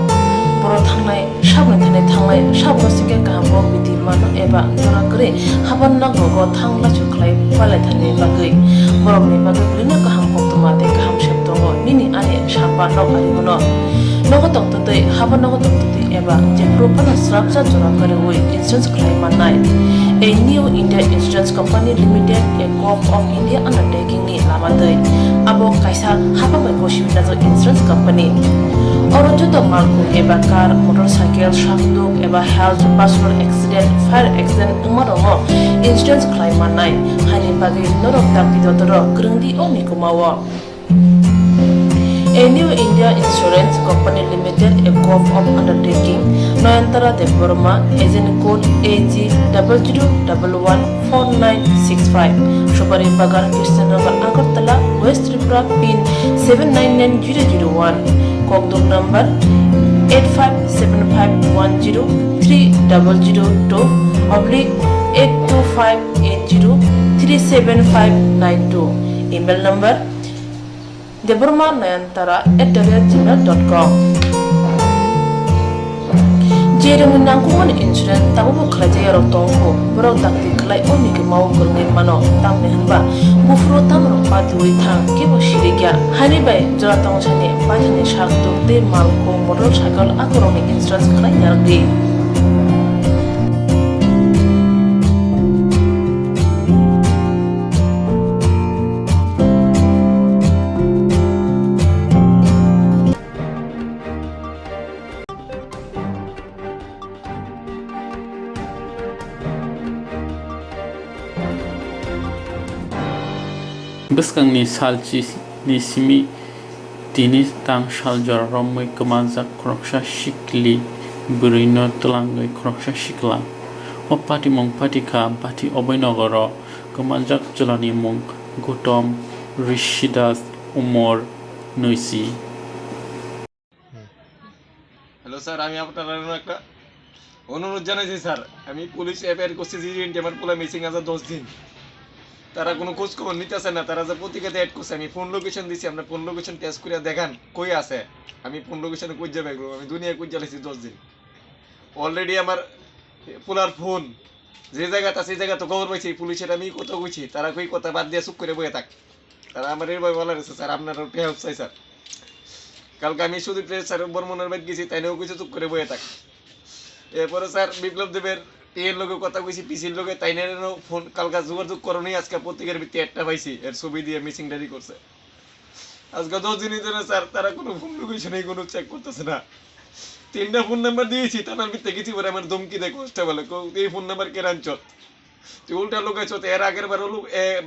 boro thangnai sabne thane thanglai sabno singe kahbo bidi mano eba jora kore haban na gogo thangla chuklai pale thane bage borok ni bage bulina kaham koktwma te kaham sheptongo nini ane sapa no arimono nogo toktote haban nogo toktote eba je propana srapsa jora kore oi instance khlai manai a new India Insurance Company Limited, a co-op of India undertaking ni lamadai abo kaisa haba mai boshibina jo insurance company orojo to malku eba car motorcycle shakduk eba health personal accident fire accident umarongo insurance claim manai hani bagi norok takti dotoro grungdi oni kumawo A new India Insurance Company Limited, a co-op of undertaking, Noyantara de Burma, agent code AG 00114965, Shobari Bagar, Kirstanagar, Agartala, West Tripura, PIN 799001, Kokborok number 857510-82580375592, email number deburma9antara@gmail.com Jerung nangkungan insurance tabu kerja yang tongko berok takti kelai oni ke mau kerengin mano tang mehanba bufro tam rompa duit thang ke bosiriga hani bay jora tong chane pajane shak dokte malko motorcycle akoroni insurance kelai yargi Beskangni salchi ni simi tini tang shaljor romoi kemanjak kroksha shikli burino telangai kroksha shikla o pati mong patika pati obainogoro kemanjak jalani mong Gautam Rishidas Umar Noisi hello sir আমি আপনার একটা অনুরোধ জানাইছি sir আমি police FIR করছি GD আমার পোলা missing আছে 10 দিন তারা কোনো খোঁজ খবর নিতেছে না তারা যে পত্রিকাতে অ্যাড করছে আমি ফোন লোকেশন দিছি আপনার ফোন লোকেশন টেস্ট করে দেখান কই আছে আমি ফোন লোকেশনে কই যাবে আমি দুনিয়া কই জ্বালাইছি 10 দিন অলরেডি আমার পোলার ফোন যে জায়গাতে আছে সেই জায়গা তো খবর পাইছি পুলিশের আমি কত কইছি তারা কই কথা বাদ দিয়ে চুপ করে বসে থাক তারা আমার এরভাবে বলা রয়েছে স্যার আপনার হেল্প চাই স্যার কালকে আমি শুধু স্যার বর্মনের বাদ গেছি তাইনেও কিছু চুপ করে বসে থাক এরপরে স্যার বিপ্লব দেবের এর লোকের কথা কইছি পিসির লোকে তাইনেরও ফোন কালকা যোগাযোগ করনি আজকে পত্রিকার ভিত্তি একটা পাইছি এর ছবি দিয়ে মিসিং ডায়েরি করছে আজকে 10 দিনই ধরে স্যার তারা কোনো ফোন লোকেশনে কোনো চেক করতেছে না 3টা ফোন নাম্বার দিয়েছি তার ভিত্তি গেছি পরে আমার ধমকি দেয় কনস্টেবল এই ফোন নাম্বার কে রানচত তুই উল্টা লোক আছো এর আগের বার হলো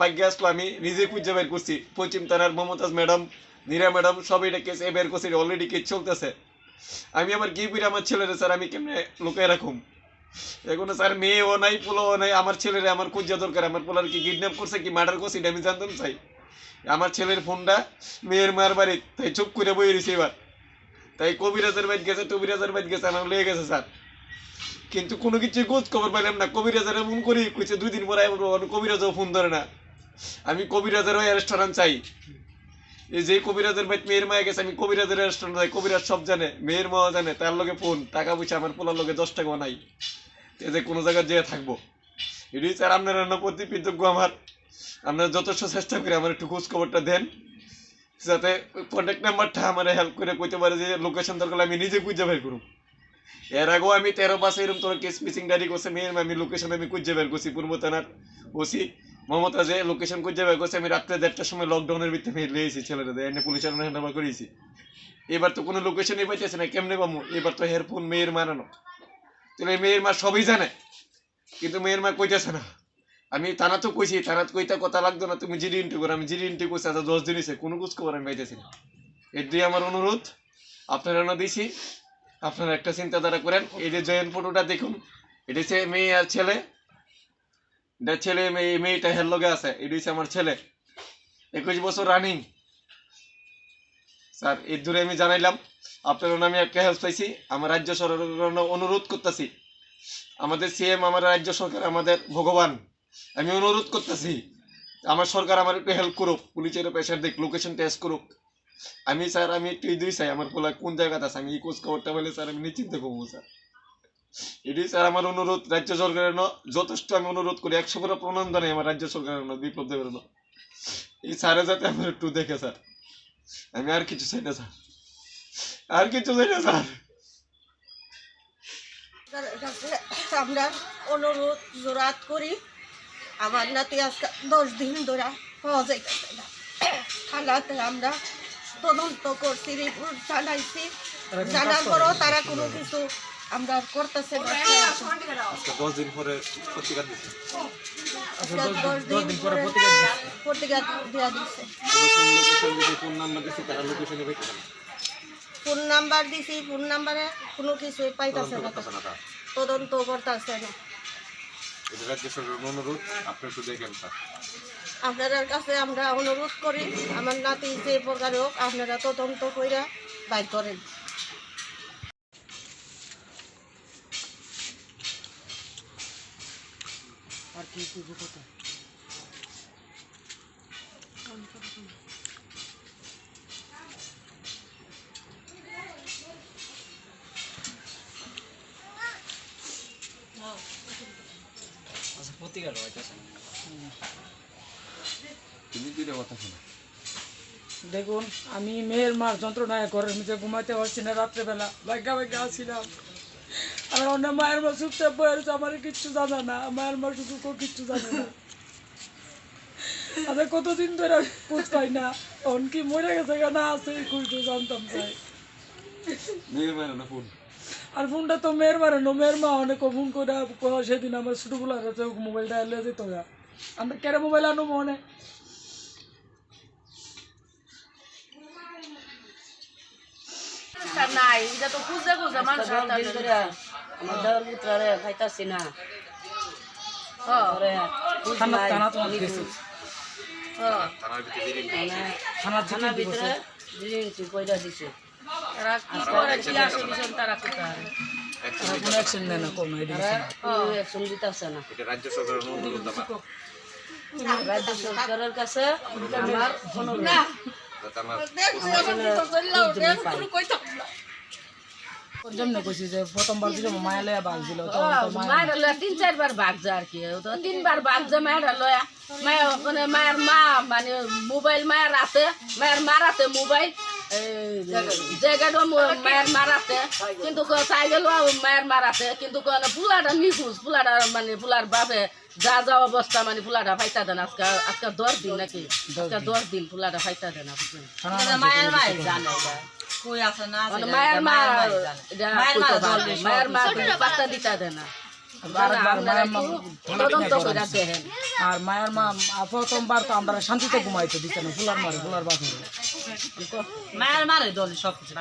ভাগ্য আসলো আমি নিজে খুঁজে বের করছি পশ্চিম থানার মমতাজ ম্যাডাম নীরা ম্যাডাম সব এটা কেস বের করছি অলরেডি কেস চলতেছে আমি আমার কি করে আমার ছেলেরা স্যার আমি কেমনে লুকায় রাখুম এখন স্যার মেয়েও নাই পোলাও নাই আমার ছেলেরা আমার খুঁজা দরকার আমার পোলার কি কিডন্যাপ করছে কি মার্ডার করছে এটা আমি জানতাম চাই আমার ছেলের ফোনটা মেয়ের মার বাড়ি তাই চুপ করে বই রয়েছে এবার তাই কবিরাজের বাড়ি গেছে টবিরাজের বাড়ি গেছে আমার লেগে গেছে স্যার কিন্তু কোনো কিছু খোঁজ খবর পাইলাম না কবিরাজের ফোন করি কইছে 2 দিন পরে কবিরাজও ফোন ধরে না আমি কবিরাজেরও রেস্টুরেন্ট চাই এই যে কবিরাজের বাড়ি মেয়ের মায়ে গেছে আমি কবিরাজের রেস্টুরেন্ট চাই কবিরাজ সব জানে মেয়ের মাও জানে তার লগে ফোন টাকা পয়সা আমার পোলার লগে 10 টাকাও নাই এই যে কোনো জায়গায় যেয়ে থাকবো এটাই স্যার আপনার প্রতি কৃতজ্ঞ আমার আপনারা যথেষ্ট চেষ্টা করে আমার একটু খোঁজ খবরটা দেন যাতে কন্ট্যাক্ট নাম্বারটা আমার হেল্প করে কইতে পারে যে লোকেশন দরকার আমি নিজে খুঁজে বের করুম এর আগেও আমি 13 এরকম তোর কেস মিসিং ডায়েরি করছে মেয়ের আমি লোকেশন আমি খুঁজে বের করছি পূর্ব থানার ওসি মমতা যে লোকেশন খুঁজে বের করছে আমি রাত্রে 1:30টার সময় লকডাউনের ভিতরে লিয়েছি ছেলেদের এনে পুলিশের হ্যান্ডওভার করেছি এবার তো কোনো লোকেশনই পাইতেছে না কেমনে পাবো এবার তো হেয়ারফোন মেয়ের মানানো তাহলে মেয়ের মা সবই জানে কিন্তু মেয়ের মা কইতেছে না আমি থানা তো কইছি থানা কইতা কথা লাগতো না তুমি জিডি ইন্টু করো আমি জিডি ইন্টু করছি আজ 10 দিন হয়েছে কোনো খোঁজ খবর আমি পাইতেছি না এটাই আমার অনুরোধ আপনারা না দিছি আপনারা একটা চিন্তাধারা করেন এই যে জয়েন্ট ফটোটা দেখুন এটা হচ্ছে মেয়ে আর ছেলে এটা ছেলে মেয়েটা হের লগে আছে এটা হচ্ছে আমার ছেলে 21 বছর রানিং স্যার এর দূরে আমি জানাইলাম আপনার আমি একটা হেল্প চাইছি আমার রাজ্য সরকারের অনুরোধ করতেছি আমাদের সিএম আমার রাজ্য সরকার আমাদের ভগবান আমি অনুরোধ করতেছি আমার সরকার আমার একটু হেল্প করুক পুলিশের প্রেশার দেখ লোকেশন টেস্ট করুক আমি স্যার আমি একটু দুই চাই আমার পোলা কোন জায়গাতে আছে আমি এই খোঁজ খবরটা বলে স্যার আমি নিশ্চিন্ত করবো স্যার এটাই স্যার আমার অনুরোধ রাজ্য সরকারের যথেষ্ট আমি অনুরোধ করি 100% প্রণাম জানাই আমার রাজ্য সরকারের বিপ্লব দেবের এই স্যারে যাতে আমার একটু দেখে স্যার আমি আর কিছু চাই না স্যার আর কিছু চাই না স্যার আমরা অনুরোধ জোরাত করি আমার নাতি আজকে 10 দিন ধরে পাওয়া যাইতেছে না থানাতে আমরা তদন্ত করছি রিপোর্ট জানাইছি জানার পরও তারা কোনো কিছু আমরা করতেছে না 10 দিন পরে পত্রিকা দিছে 10 দিন পরে পত্রিকা দেওয়া দিচ্ছে ফোন নাম্বার দিছি তারা লোকেশনে পাইছে না ফোন নাম্বার দিছি ফোন নাম্বারে কোনো কিছুই পাইতেছে না তদন্ত করতেছে না এটা রাজ্য সরকারের অনুরোধ আপনি একটু দেখেন স্যার আপনাদের কাছে আমরা অনুরোধ করি আমার নাতি যে প্রকার হোক আপনারা তদন্ত করে বাইর করেন আর কি কিছু কথা দেখুন আমি মেয়ের মার যন্ত্রণায় ঘরের মধ্যে ঘুমাইতে পারছি না রাত্রেবেলা ভাগ্যা ভাগ্যা আসছিলাম আর অন্য মায়ের মা চুপচাপ বয়েছে আমার কিচ্ছু জানা না মায়ের মা শুধু কিচ্ছু জানে না আমি কতদিন ধরে খোঁজ পাই না তখন কি মরে গেছে না আছে খুঁজতে জানতাম চাই আর ফোনটা তো মেয়ের মারানো মেয়ের মা অনেক ফোন করে সেদিন আমার ছোটো বলার মোবাইলটা এলে যেত আমরা কেন মোবাইল আনো মনে নাই এটা তো খুঁজে খুঁজে মানুষ আমার দেওয়ার পুত্রে খাইতাছি না থানার ভিতরে কইরা দিছে তারা কোথায় রাজ্য সরকারের অনুরোধ রাজ্য সরকারের কাছে আমার অনুরোধ প্রথমবার মায়া লয়া বাঘ দিল মায়ের লয়া 3-4 বার বাঘ যায় আর কি 3 বার বাঘ যায় মায়ের লয়া মায়ের মা মানে মোবাইল মায়ের রাতে মায়ের মারাতে মোবাইল জায়গাটা মায়ের মারাতে কিন্তু চাই গেল মায়ের মারাতে কিন্তু ফুলাটা নিখোঁজ ফুলাটা মানে ফুলার বাপে যা যা অবস্থা মানে ফুলাটা ফাইতা দেন আজকে 10 দিন নাকি আজকে 10 দিন ফুলাটা ফাইতা দেন মায়ের মা জানে মায়ের মা পাত্তা দিতা দেন আর মায়ের মা প্রথমবার তো আমরা শান্তিতে ঘুমাইতে দিতে না ফুলার মারে ফুলার বাপে মায়ের মারে দল সব কিছু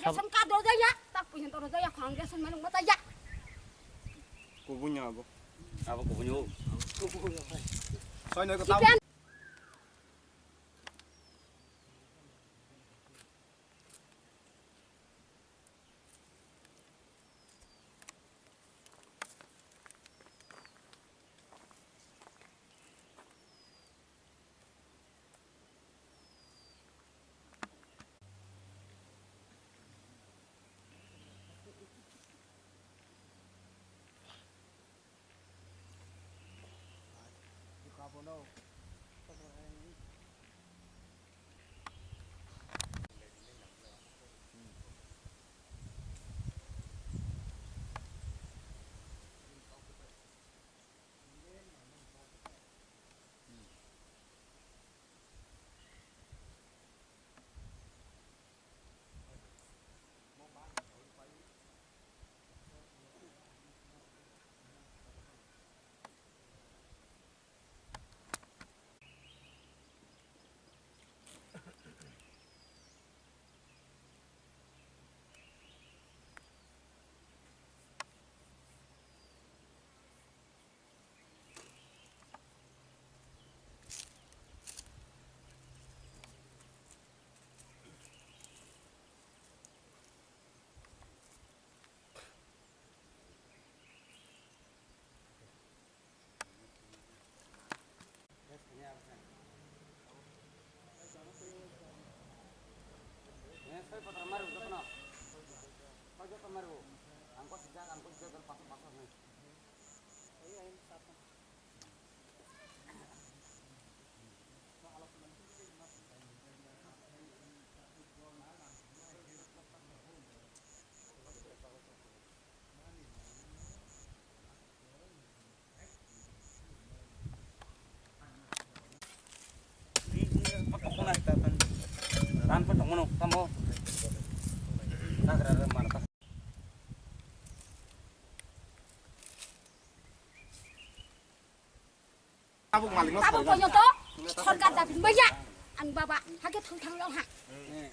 Resan ka do daya, tak punya to daya khang resan manung mata ya. Kubunya abo. Abo kubunyo. Soy nơi có tao. Tabung banyak to, सरकार दा बिबाया आं बाबा हाके थांथांलाव हा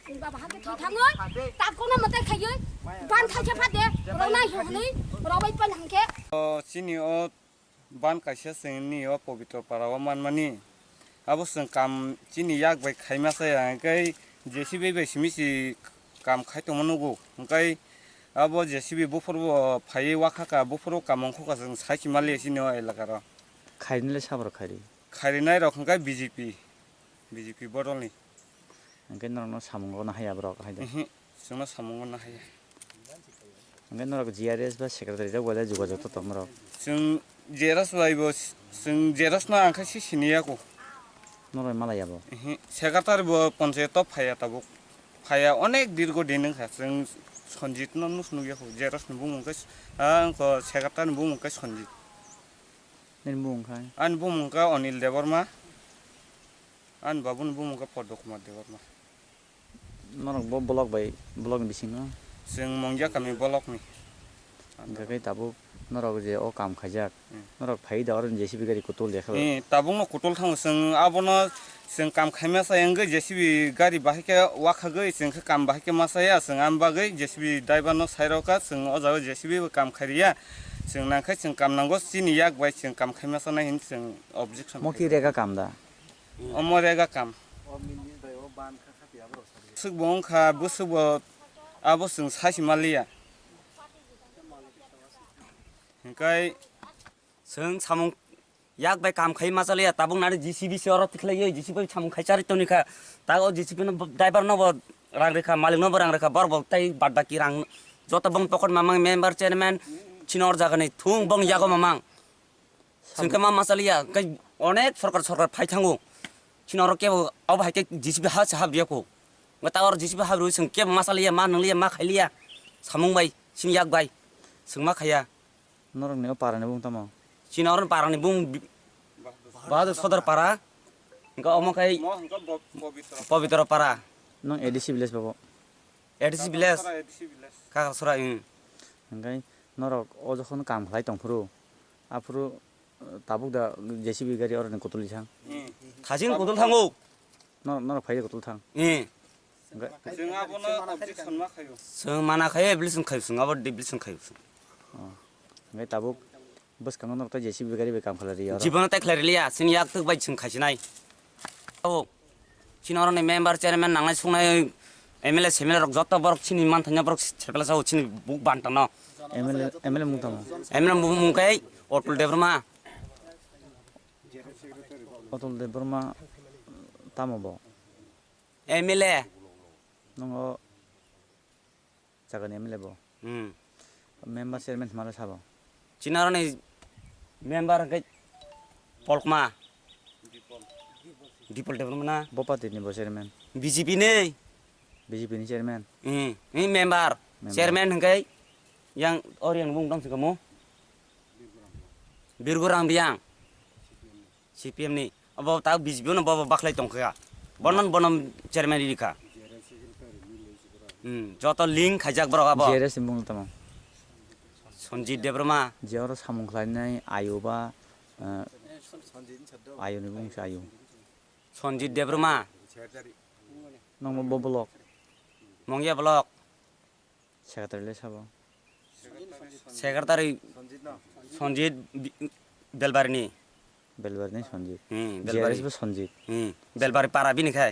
आं बाबा हाके थांथाङो ताकौनो मते खायो बान खायसे फादे रौना होनै रबाय पान हांके सिनि ओ बान खायसे जोंनि ओ पवित्र पाराव मानमानि आबो जों काम सिनि याक बाय खायमासे आंकै जेसिबि बेसिमिसि काम खायतमनगो ओंखाय आबो जेसिबि बुफोरबो फायै वाखाका बुफोरबो कामंखका जों साइखि माले सिनि ओ एलाकार खायनोले साबर खारि खारिनाय रखंखाय बिजेपि बदलनि ओंखाय नरनो सामंगनो हाया ब्रक हायदो जोंना सामंगनो हाया ओंखाय नरक जिआरएस बा सेक्रेटारि जावगाले जुगाजोग तमरो जों जेरास बायबो जों जेरास ना आंखाय सिनियाको नरय मालायाबो सेक्रेटारिबो पन्चायत फाया ताबो फाया अनेक दीर्घ दिन जों सन्जित नुसनुगेखौ जेरास बुंमोनखाय आंखौ सेक्रेटारि बुंमोनखाय सन्जित आन बुंमोनखा अनिल देवर्मा आन बाबुन बुंमोनखा पद्म कुमार देवर्मा नरक ब्लक बाय ब्लक बिसिनो जों मंगिया गामि ब्लकनि ओंखाय ताबो नरक जे ओ काम खायजाक नरक फाइ दावर जेसिबि गारि कुतुल देखा ताबुंनो कुतुल थाङो जों आबनो जों काम खायमासा एंगै जेसिबि गारि बाहायके वाखागै जों काम बाहायके मासाया जों आमबागै जेसिबि ड्राइभारनो साइरका जों अजागै जेसिबि काम खारिया जों नांखाय जों काम नांगौ सिनि याक बाय जों काम खायमासा नायहिन जों अबजेक्सन मखि रेगा काम दा अमरेगा काम सुबंखा बुसुबो आबो जों साइसि मालिया ओंखाय जों सामं याक बाय काम खाय मासालिया ताबुं नारि जीसीबी से औरत खलायो जीसीबी सामं खायचारि तनिखा तागो जीसीबी न ड्राइवर न रां रेखा मालिक न रां रेखा बर बक्ताय बादा की रां जत बं पकड़ मामां मेंबर चेयरमैन चिनर जागने थुं बं यागो मामां जोंखा मा मासालिया कय अनेक सरकार फायथांगो चिनर के अब हायके जीसीबी हा साहा बियाको गतावर जीसीबी हा रुइ जों के मासालिया मा नंलिया मा खायलिया सामं बाय सिन याक बाय जों मा खाया नरक ने पाराने बुंतामा चिनर पारानि बुं बाहादुर सदर पारा इनका अमकाय पवित्र पारा नों एडीसी विलेज बाबो एडीसी विलेज कासरा ओंखाय नरक अ जखन काम खालाय तंफुरु आफुरु ताबुक दा जेसीबी गारि अरने कुतुल थां थाजिन कुतुल थांगो नरक फाय कुतुल थां जों आबनो अबजेक्सन मा खायो जों माना खायो एब्लिसन खायो जों आबो डिब्लिसन खायो ओंखाय ताबुक बस कांगन नरक जेसीबी गारि बे काम खालारिया जीवन तय खलारिलिया सिन याक तक बाय जों खायसिनाय औ चिनरने मेंबर चेयरमैन नांनाय सुंनाय एमएलए सेमेल रक जत बरक चिनि मानथान्या बरक सेपला साव चिनि बुक बान्टान एमएलए मुंतामा एमएलए मुंकाय अटल देब्रमा तामबो एमएलए नंगो जागोन एमएलए बो मेंबर चेयरमैन माला साबो चिनारने मेंबर के कोक्तमा दीपल देब्रमा बपातिनि बो चेयरमैन बीजेपी ने बीजेपी नि चेयरमैन नि मेंबर चेयरमैन हंगै yang orang बुंदों kamu बिरगुरां बियां CPM नि अब ता बीजेपी न बाबा बाखलाय तंखा बनन चेयरमैन लिखा जत लिंक खाजाक बरा अब जेरेस बुंतामा सन्जित देब्रमा जेवर सामं खालायनाय आयुबा आयुनि बुंसै आयु सन्जित देब्रमा नंगो ब्लक मंगिया ब्लक सेक्रेटारि साबो सेक्रेटारि सन्जित बेलबारिनि सन्जित बेलबारिबो सन्जित बेलबारि पारा बिनिखाय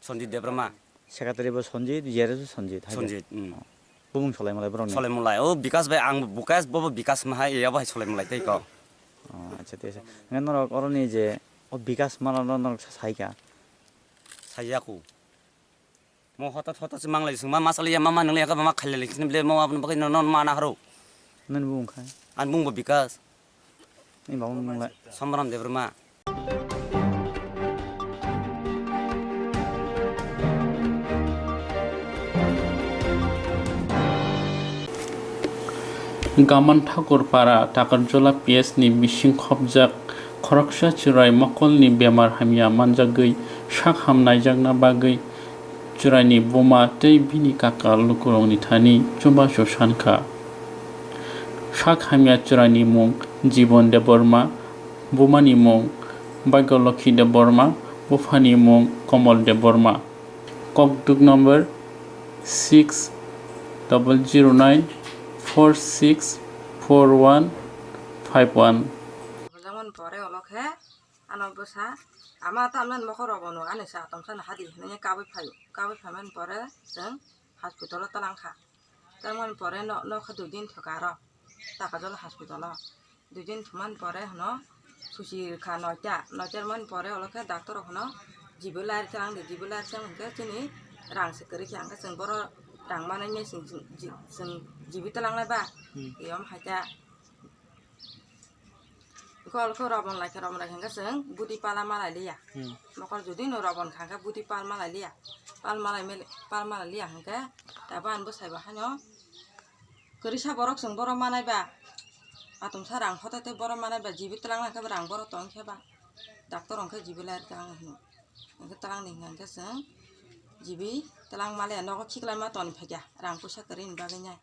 सन्जित देब्रमा सेक्रेटारिबो सन्जित जेरेसबो सन्जित बुं सलाय मलाई ब्रन सलाय मलाई ओ विकास भाई आं बुकास बबो विकास माहाय या भाई सलाय मलाई तैको अच्छा तेसे नरक अरनि जे ओ विकास माला नरक साइका साइयाको म हता से मांगलाय जों मा सलाय मा नंलाय का मा खायलाय लिखिन बले म आपन बखै नन माना हरो नन बुंखाय आं बुंबो विकास नि बाबु बुंलाय समराम देब्रमा गामान ठाकुरपारा टाकारजला PS नि मिसिं खबजाक खरकसा चिराय मकलनि बेमार हामिया मानजागै sak hamnaijak bagui juraini boma tei bini kaka lukurokni thani chubasu sankha. Sak hamya juraini mung Jibon Deborma, bomani mung Bhagyalokhi Deborma, bufani mung Komol Deborma. Kokduk number 6009464151. যেমন পরে অলখে আনব বসা আমার তো আমরা মখর অবনো আনিসা তমসান হাদি নয় কাবই ফাইমান পরে जों হসপিটালত তালাংখা তেমন পরে নখে 2 দিন থকার টাকা জল হসপিটাল 2 দিন থমান পরে হন সুসি খা নয়টার মান পরে অলখে ডাক্তার হন জিবুলার চালাংকে চিনি রাংসে করি আঙ্কা जों বড় রাং মানাইনে जों জিবিতালাংলাই বা M হাইতা Kalau robon lagi kan budi pala malah liya. Makal jadi no robon kan budi pal malah liya. Pal malah liya kan. Tapi an bos saya bahannya. Kerisa borok seng borok mana ba. Atom sarang hotel te borok mana ba. Jibit terang kan berang borok tong siapa. Dokter orang ke jibit lahir terang ni. Angkat terang ni kan seng. Jibi terang malah no kok ciklah mah ton pega. Rang pusat terin bagainya.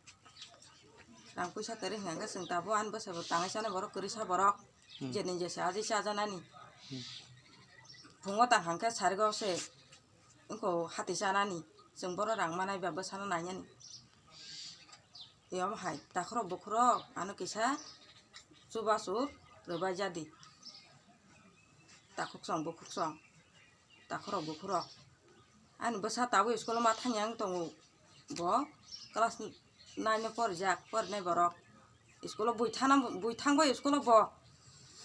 Rang pusat terin kan seng. Tapi an bos saya tangan sana borok kerisa borok. Jadi jasa aja saja nani. Pungut tang hangke cari kau se, engkau hati sana ni. Semboro orang mana iba besana nanya ni. Iya mah hai, tak kerok anu kisah, coba sur, lebih jadi. Tak buksong, tak kerok. Anu besar tahu sekolah matanya yang tunggu, bo kelas nanya porjak, porne borok. Sekolah buitang boy sekolah bo.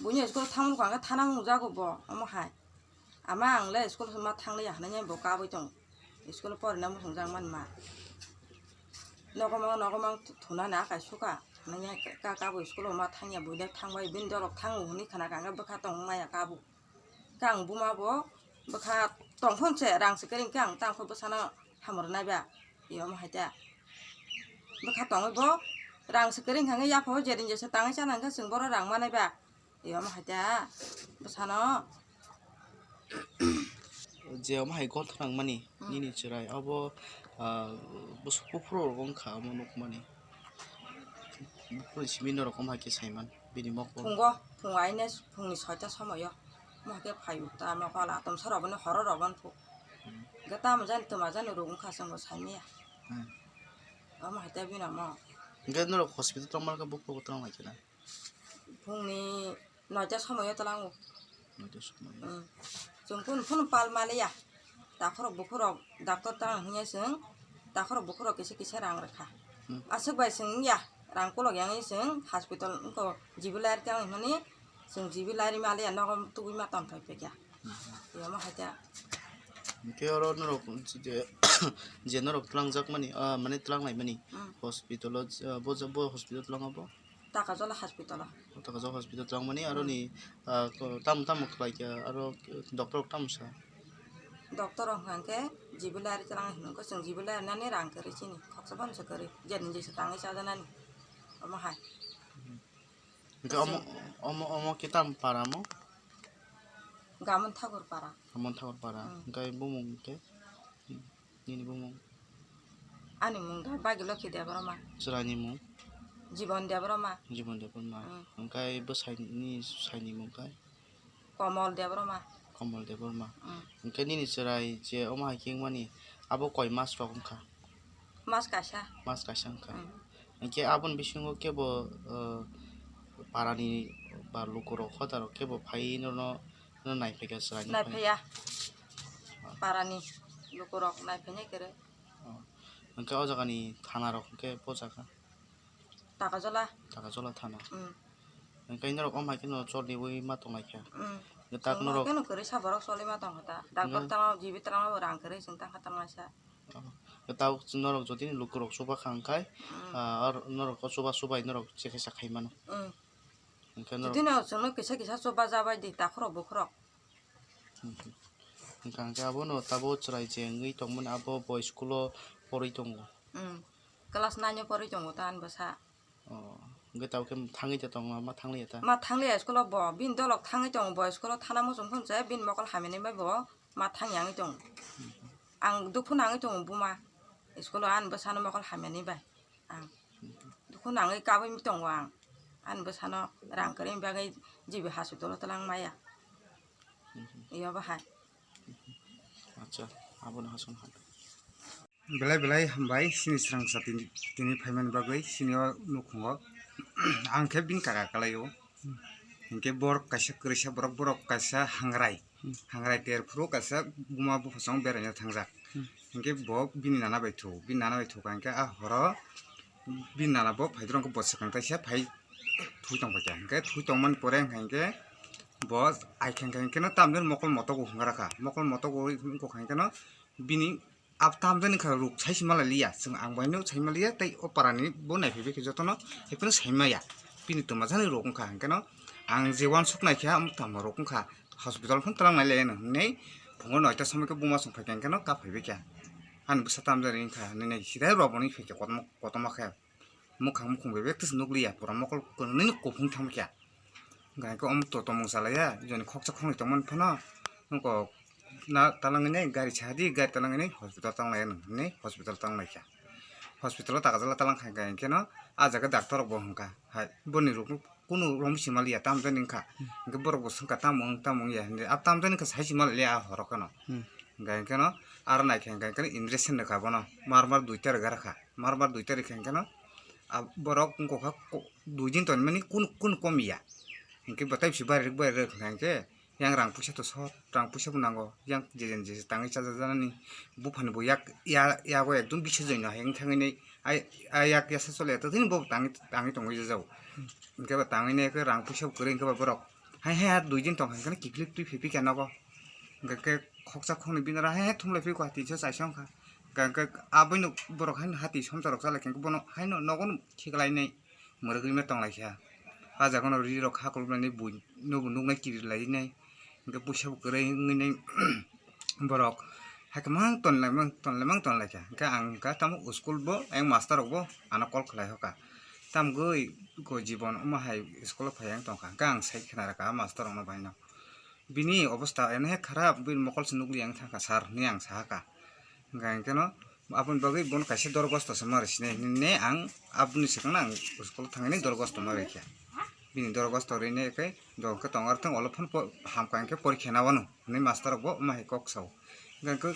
Bunya sekolah tamu kan tanam mujago bo, amo hai. Ama angle sekolah sama tangle ya, nanya bo kabu itu. Sekolah por namu sungjang man ma. Nokomang tuna nak suka, nanya kabu sekolah ma tangnya bunya tangwai bindorok tangu ni kana kanga bekatong maya kabu. Kang buma bo bekat tong pun rang sekering kang tang ko besana hamur naga. Iyo ma hai ta. Bekatong bo rang sekering kanga ya po jadi jasa tangai sana kan sengboro rang mana ba. Iya mah aja, besana. Jauh mah ikut orang mani, ini cerai. Abo bos kupro orang kah manuk mani. Kupro siminor orang mah kisaiman, bini mok. Pungai pungi saja sama ya. Mah ke payu, ta mah kala atom saraban horor raban pu. Gata majan urung kasang bosai ya. Mah aja bina mah. Enggak nol hospital terang malah buk terang lagi na. Pungi Naja sama ya telangu. Pun pal malia. Takor bukurok dokter tang hanya seng. Takor bukurok kisi rang rekha. Asuk bayi seng ya. Rang kulok yang ini seng hospital engko jibilar tang ini seng jibilar malia nogam tuh matan pepek ya. Ya mah aja. Mungkin orang norok je norok telang jak mani, mana telang lain mani. Hospital bo hospital telang apa? Takazola hospital. Takazola hospital terang mani aro ni tam muklai ke aro doktor tam sa. Doktor orang ke jibilar terang ini ko seng jibilar nani rang keri sini. Koksaban sekeri. Jadi setangnya saja nani. Omah. Mungkin omo kita paramo. Gamun thakur para. Mungkin bumung ke. Ini bumung. Ani mung Bhagyalokhi Deborma. Surani mung. Jibon Deborma. Mungkin saini mungkin. Komol Deborma. Mungkin ini cerai je omah king mani. Abo koi mas rokum ka. Mas kasha ka. Mungkin abon bisungo ke bo parani bar lukuro khotaro ke bo pai no naik pega cerai. Naik pega. Parani lukuro naik pega kere. Mungkin aja kani thana rokum ke pojaka. Takazola thana. Mungkin ini rokom hai kino chordi boi matong lagi. Getak norok. Mungkin kere sabarok soli matong kata. Dokter tang jibit tang orang kere sentang kata masa. Getak norok jadi lukurok soba kangkai. Ar norok soba norok cekesa kai mano. Mungkin norok. Jadi norok kisah soba jabai di takrok bukrok. Mungkin abo no tabo cerai jengi tongmun abo boy schoolo pori tongo. Kelas nanya pori tongo tan basa. Enggak tahu kem tangi jatong ma tangli ya ta. Ma tangli ya sekolah bo bin dolok tangi jong bo sekolah tanah musim pun saya bin mokal hamil ini bo मा थांयाङै दं आं दुखु नाङै दं बुमा स्कुलाव आनबो सानो मखल हामियानि bye आं दुखु नाङै काबै दं आं आनबो सानो रांकरि बागै जिबि हस्पिटाल तलां माया इया बाहाय आच्छा आबोनो हासन हाद बेलाय बेलाय हामबाय सिनि स्रांसाति तिनि फाइमान बागै सिनिया नुखुङो आं खेब बिन काका कालायो इनके borok kaisa krisa borok kaisa hangrai terfru kaisa buma bufasong beranya thangjak इनके bo bini nana baithu kanke a horo bini nana bo phaidrong ko bosakang taisa phai thui tong bakya inke thui tongman pore kanke bo aikhang kanke no tamden mokol moto ko hungaraka mokol moto ko kanke no bini ab tamden kha ruk saisi mala liya sing ang baino saimaliya tai oparani bo naifebe ke jotono hepono saimaya bini to majani rokung kha kanke no ang jewan suknai kha am tamaro rokung kha hospital phon talang nai lene nei phungo noita samai ko buma sung phakeng kano ka phaibe kya han busa tamjari kha nei sidai roboni pheke kotoma kha mukhang mukhung bebe tis nukliya pura mokol kono nei kophung tham kya gai ko am to tomong salaya joni khokcha khongi tomon phana nko na talang nei gari chadi gari talang nei hospital tang lai nei hospital tang lai kya hospital ta gajala talang kha gai keno ajaga doctor bo hungka ha boni rok kuno rom simalia tamjani kha ge borok sungka tamong ya ab tamjani kha sai simal le a horokano gai keno ar nai khen gai keno injection ne kha bono marmar duitar gar kha marmar duitar khen keno ab borok ko kha duijin ton mani kun komiya inke batai si bare khen ke yang rang pusa to sot rang pusa bunango yang jejen je tangi chaja janani bufani bo ya go ekdum bishe joino heng thangi nei ai yak ya sa sole to tin bo tangi tongoi jau inke ba tangi ne ke rang pusa kore inke ba borok hai duijin tong khen kiklik tu phipi kana go ke khoksa khoni binara hai thumle phi ko hati cha saisong kha ke abaino borok han hati somtarok sala khen ko bono haino nogon khiklai nei morogri me tong lai kha aja kono ri rok hakul nei bui nobu nugnai kiri lai nei ke pusa kore nei borok hakamang ton lai kha ke ang ka tam school bo ang master bo ana kol khlai hoka tam goi ko jibon ma hai school phayang tong ka ang sai khana ka master ono baino bini obostha ene kharap bin mokol sunugli ang thaka sar ni ang sahaka gang keno apun bagai bon kaise dorgosto samar sine ne ang apuni sikang ang school thangani dorgosto mare kya bini dorgosto rene ke do ka tongar thang olophan ham kang ke porikha na banu ni master bo ma he kok sau gang ko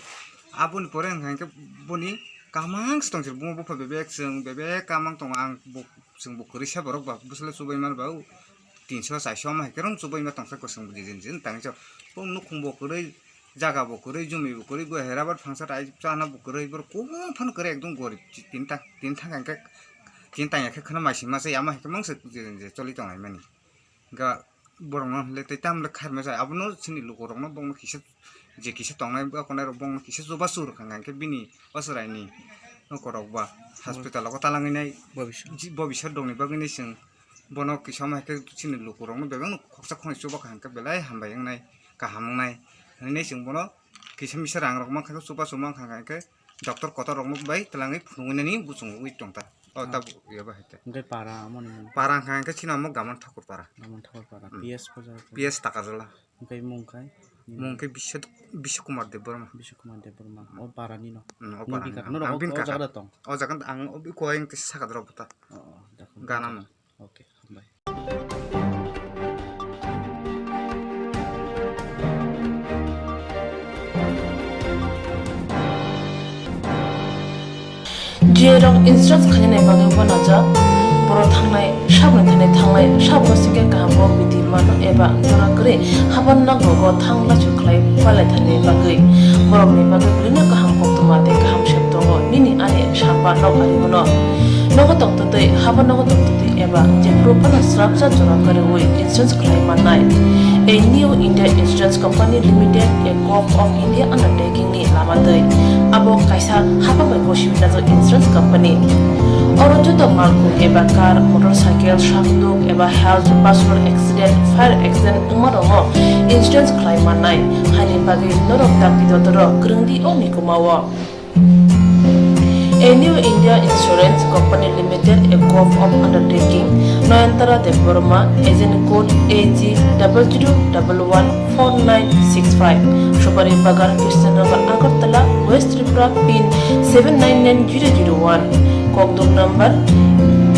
apun pore gang ke boni kamang stong sir bungo bo bebek sing bebek kamang tong ang bo sing bo kurisa borok ba busle subai man bau 300 400 ma kerong subai ma tong sa ko sing jin tang cho pong nu khung bo kurei jaga bo kurei jumi bo kurei bo herabat phangsa tai chana bo kurei bor ko phan kore ekdom gorib tin thang ang ke tin tang ya ke khana ma sima se ama ke mong se je choli tong ai mani ga borong no le tai tam le khar ma sa abno sini lu korong no bong kisa je kisa tong nai ba konai bong kisa joba sur khang ke bini osrai ni no korok ba hospital ko talangi nai bobishar dong ni bagini sing bono kisama ke sini lu korong no bebang khoksa khoni joba khang ke belai hamba yang nai ka hamang nai nei sing bono kisam misar ang rok ma kha joba sumang khang ke doctor kota rok no bai talangi phunguni ni busung ui tongta o ta ya ba hete ngai para mon para khang ke sina mo gamon thakur para ps bajar ps takajala ngai mungkai mungkai Bishkumar Deborma o para ni no o para no o jaga tong o jaga ang obi ko yang ke sakadro buta gana no okay bye Jerong instruct khanya nei bagai bona ja boro thangnai sabno sike kaham biti man eba jora kre haban na go thangla chuklai palai thane bagai borok ni bagai blina kaham koktwma te kaham sheptongo nini ani sapa nok ari bono nogo tong to tei haban nogo tong to tei eba je propana structure jora kare oi insurance khlai manai a new India Insurance Company Limited a corp of India undertaking ni lama tei abo kaisa haba bai goshibina jo insurance company oro joto malku eba car motorcycle shakduk eba health personal accident fire accident umarongo insurance claim manai hani bagi norok tak didotoro grungdi oni kumawo A New India Insurance Company Limited, a co-op undertaking, Noyantara Deborma, agent code AG00114965, Shubari Bagar, Krishnagar, Agartala, West Tripura, pin 799001, Kokborok number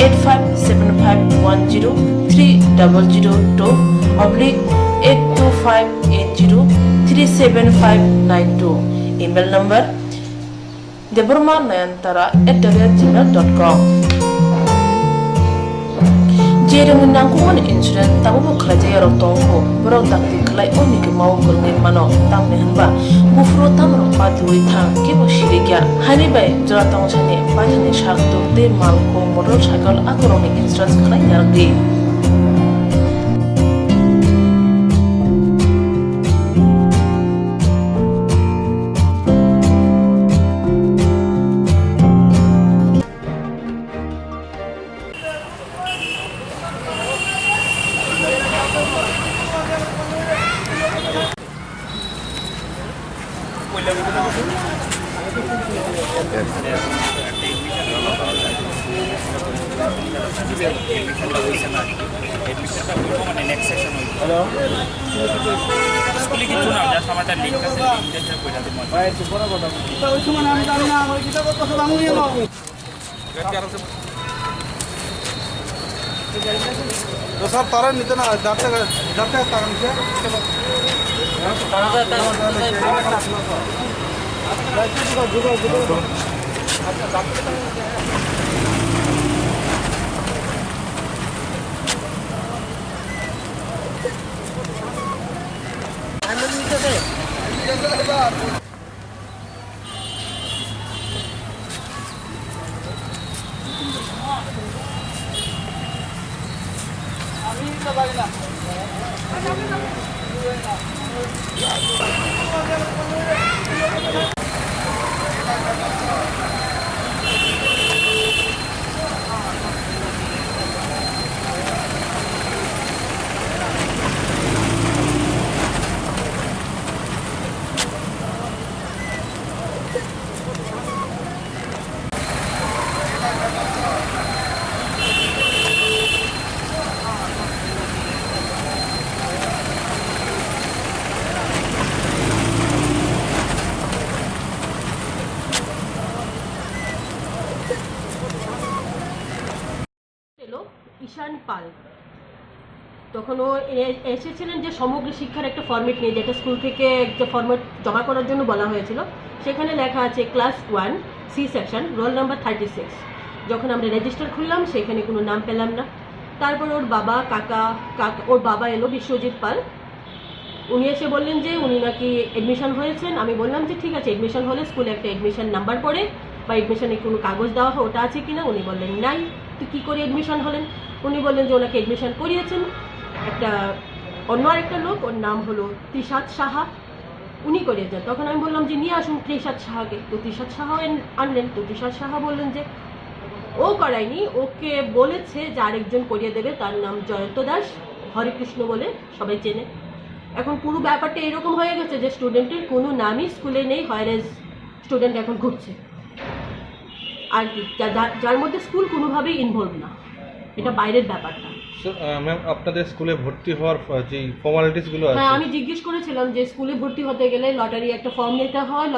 8575103000/82580375592, email number debormanayantara@gmail.com. Jereng nangkungan insurance tabu kerja yarok tongko berok takti kelai oni ke mau kurngin mano tam nehanba bufro tam ropa duri thang ke bosirigya hani bai jora tong chane bajani shak dokte malko motorcycle akoroni insurance kelai yardi. तो sir तारा निते ना जाते ताकन से ঈশান পাল তখন ও এসেছিলেন যে সমগ্র শিক্ষার একটা ফরম্যাট নিয়ে, যেটা স্কুল থেকে একটা ফরম্যাট জমা করার জন্য বলা হয়েছিল। সেখানে লেখা আছে class 1 C section, roll number 36। যখন আমরা রেজিস্টার খুললাম সেখানে কোনো নাম পেলাম না। তারপর ওর বাবা ওর বাবা এলো বিশ্বজিৎ পাল, উনি এসে বললেন যে উনি নাকি এডমিশন হয়েছেন। আমি বললাম যে ঠিক আছে, এডমিশন হলে স্কুলে একটা এডমিশন নাম্বার পড়ে বা এডমিশনে কোনো কাগজ দেওয়া হয়, ওটা আছে কিনা। উনি বললেন নাই। তো কী করে এডমিশন হলেন? উনি বললেন যে ওনাকে এডমিশন করিয়েছেন অন্য আরেকটা লোক, ওর নাম হলো তৃষাদ সাহা, উনি করিয়েছেন। তখন আমি বললাম যে নিয়ে আসুন তৃষাদ সাহাকে। তো তৃষাদ সাহা আনলেন। তো তৃষাদ সাহা বললেন যে ও করায়নি, ওকে বলেছে যে আরেকজন করিয়ে দেবে, তার নাম জয়ন্ত দাস, হরিকৃষ্ণ বলে সবাই চেনে। এখন পুরো ব্যাপারটা এরকম হয়ে গেছে যে স্টুডেন্টের কোনো নামই স্কুলে নেই, হয়রেজ স্টুডেন্ট এখন ঘুরছে আর কি, যার মধ্যে স্কুল কোনোভাবেই ইনভলভ না। এটা বাইরের ব্যাপারটা। ম্যাম আপনাদের স্কুলে ভর্তি হওয়ার যে ফর্মালিটিসগুলো আছে, হ্যাঁ আমি জিজ্ঞেস করেছিলাম যে স্কুলে ভর্তি হতে গেলে লটারি একটা ফর্ম নিতে হয়,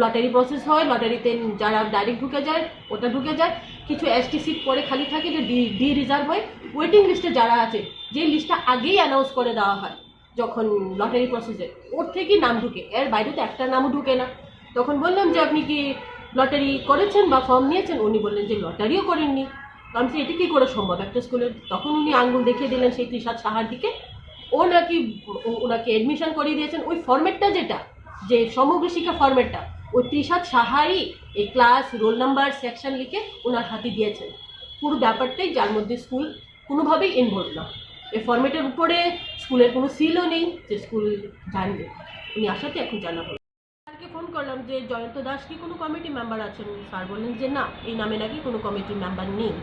লটারি প্রসেস হয়, লটারিতে যারা ডাইরেক্ট ঢুকে যায় ওটা ঢুকে যায়, কিছু এসটি সিট পরে খালি থাকে যে ডি রিজার্ভ হয়, ওয়েটিং লিস্টে যারা আছে, যে লিস্টটা আগেই অ্যানাউন্স করে দেওয়া হয় যখন লটারি প্রসেসে, ওর থেকেই নাম ঢুকে, এর বাইরে তো একটা নামও ঢুকে না। তখন বললাম যে আপনি কি লটারি করেছেন বা ফর্ম নিয়েছেন? উনি বললেন যে লটারিও করেননি। আমি বলছি এটা কী করে সম্ভব একটা স্কুলের? তখন উনি আঙ্গুল দেখিয়ে দিলেন সেই তৃষাদ সাহার দিকে, ও নাকি ওনাকে এডমিশন করিয়ে দিয়েছেন। ওই ফর্মেটটা যেটা, যে সমগ্র শিক্ষা ফর্মেটটা, ওই তৃষাদ সাহাই এই ক্লাস, রোল নাম্বার, সেকশন লিখে ওনার হাতে দিয়েছেন। পুরো ব্যাপারটাই যার মধ্যে স্কুল কোনোভাবেই ইনভলভ না। এই ফর্মেটের উপরে স্কুলের কোনো সিলও নেই যে স্কুল জানবে। উনি আসাতে এখন জানা হলো। স্যারকে ফোন করলাম যে জয়ন্ত দাস কি কোনো কমিটি মেম্বার আছেন? স্যার বললেন যে না, এই নামে নাকি কোনো কমিটির মেম্বার নেই।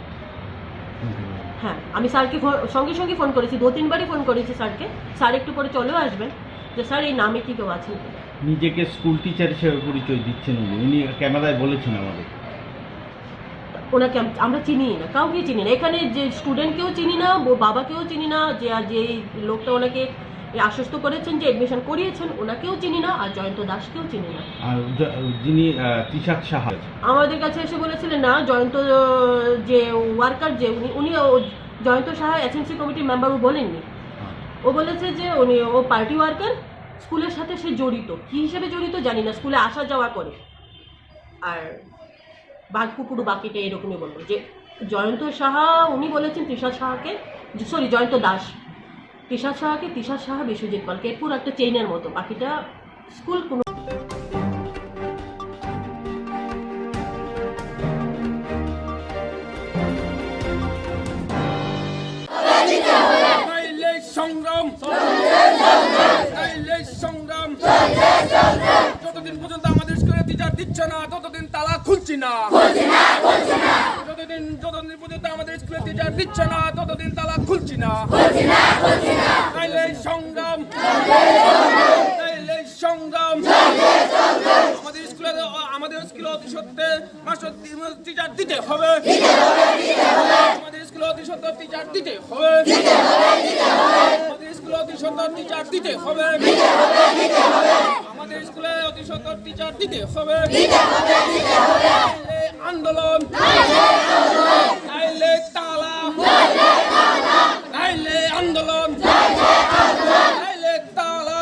হ্যাঁ আমি স্যারকে সঙ্গে সঙ্গে ফোন করেছি, 2-3 বারই ফোন করেছি স্যারকে। স্যার একটু পরে চলেও আসবেন, যে স্যার এই নামে কি কেউ আছেন? নিজেকে স্কুল টিচার হিসেবে পরিচয় দিচ্ছেন উনি ক্যামেরায় বলেছেন আমাদের। ওনাকে আমরা চিনি না, কাউকে চিনি না, এখানে যে স্টুডেন্টকেও চিনি না, বাবাকেও চিনি না, যে লোকটা ওনাকে আশ্বস্ত করেছেন যে এডমিশন করিয়েছেন ওনাকেও চিনি না, আর জয়ন্ত দাসকেও চিনি না। আর যিনি তিশাত সাহা আমাদের কাছে এসে বলেছিলেন না, জয়ন্ত যে ওয়ার্কার যে উনি জয়ন্ত সাহা এসএমসি কমিটির মেম্বার ও বলেননি, ও বলেছে যে ও পার্টি ওয়ার্কার, স্কুলের সাথে সে জড়িত, কি হিসেবে জড়িত জানি না, স্কুলে আসা যাওয়া করে। আর বাঘ কুকুর বাকিটা এরকমই বললো যে জয়ন্ত সাহা উনি বলেছেন তিশাত সাহাকে, সরি জয়ন্ত দাস তিশাত সাহাকে, তিশাত সাহা বিশ্বজিৎ পালকে, পুরো একটা চেইনের মতো, বাকিটা স্কুল কোনো যতদিন পর্যন্ত আমাদের স্কুলে টিচার দিচ্ছে না ততদিন তালা খুলছি না, যতদিন পর্যন্ত আমাদের স্কুলে টিচার দিচ্ছে না ততদিন তালা খুলছি না। সংগ্রাম আমাদের স্কুলে অতি সত্ত্বে মাস্টার টিচার দিতে হবে, আমাদের স্কুলে অতি সত্ত্বে টিচার দিতে হবে, আমাদের স্কুলে অতি সত্ত্বে টিচার দিতে হবে, আমাদের স্কুলে অতি সত্ত্বে টিচার দিতে হবে। আন্দোলন নাইলে তালা, নাইলে আন্দোলন নাইলে তালা।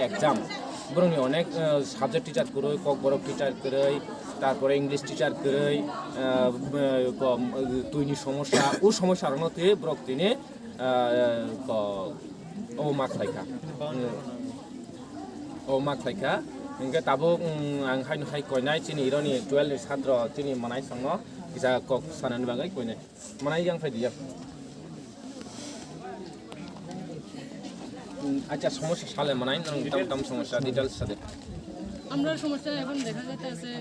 এক্সাম বরং অনেক সাবজেক্ট টিচার করে, ককবরক টিচার করে, তারপরে ইংলিশ টিচার করে, তৈরি সমস্যা ও সমস্যার মধ্যে ব্রক তিনি ও মাখলাইখা ইনকে তাবো आं हाय हाय कयनाय चिनि इरनि 12 छात्र चिनि मनाय संनो किसा कक सानानि बागै कयनाय मनाय आं फायदिया। আচ্ছা সমস্যা সালে মানাই দাম সমস্যা ডিটেইলস সাথে আমরা সমস্যা এখন দেখা যাচ্ছে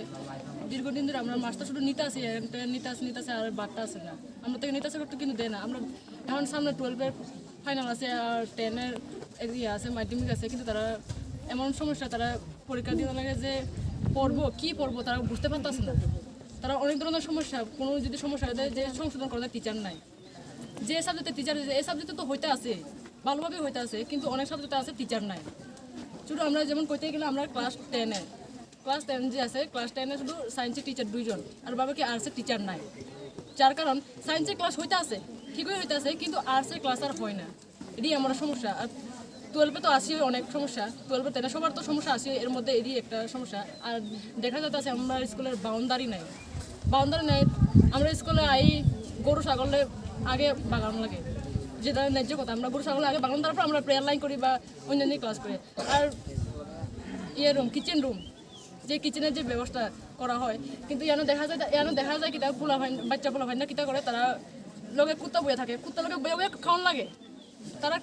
দীর্ঘদিন ধরে আমরা মাস্টার শুধু নিতে আসি আর বাট্টা আছে না, আমরা তো নিতে আসি করতে কিন্তু দেয় না। আমরা এখন সামনে 12-এর ফাইনাল আছে আর 10-এর ইয়ে আছে, মাধ্যমিক আছে, কিন্তু তারা এমন সমস্যা, তারা পরীক্ষা দিতে লাগে যে কি পড়বো তারা বুঝতে পারতেছে না। তারা অনেক ধরনের সমস্যা, কোনো যদি সমস্যা হয় যে সংশোধন করার টিচার নাই, যে সাবজেক্টে টিচার এই সাবজেক্টে তো হইতে আছে ভালোভাবে হইতে আছে, কিন্তু অনেক সাবজেক্টে আছে টিচার নাই। শুধু আমরা যেমন কইতে গেলে আমরা ক্লাস 10 যে আছে, ক্লাস 10-এ শুধু সায়েন্সের টিচার 2 জন, আর বাবা কি আর্টসের টিচার নাই, যার কারণ সায়েন্সের ক্লাস হইতে আছে ঠিকই হইতে আছে, কিন্তু আর্টসের ক্লাস আর হয় না। এটাই আমার সমস্যা। আর 12-এ তো আসি অনেক সমস্যা, 12-এ 10-এ সবার তো সমস্যা আসে, এর মধ্যে এরই একটা সমস্যা। আর দেখা যাচ্ছে আমরা স্কুলের বাউন্ডারি নাই, আমরা স্কুলে গরু ছাগলের আগে বাগান লাগে, যেটা ন্যায্য কথা, আমরা গরু ছাগলের আগে বাগান, তারপর আমরা প্রেয়ার লাইন করি বা অন্যান্য ক্লাস করি। আর কিচেন রুম, যে কিচেনের যে ব্যবস্থা করা হয়, কিন্তু দেখা যায় কিতা বাচ্চা পোলা হয় না, কিতা করে তারা লোকে কুত্তা বয়ে থাকে, কুত্তা লোকে বয়ে খাওয়ান লাগে, তারা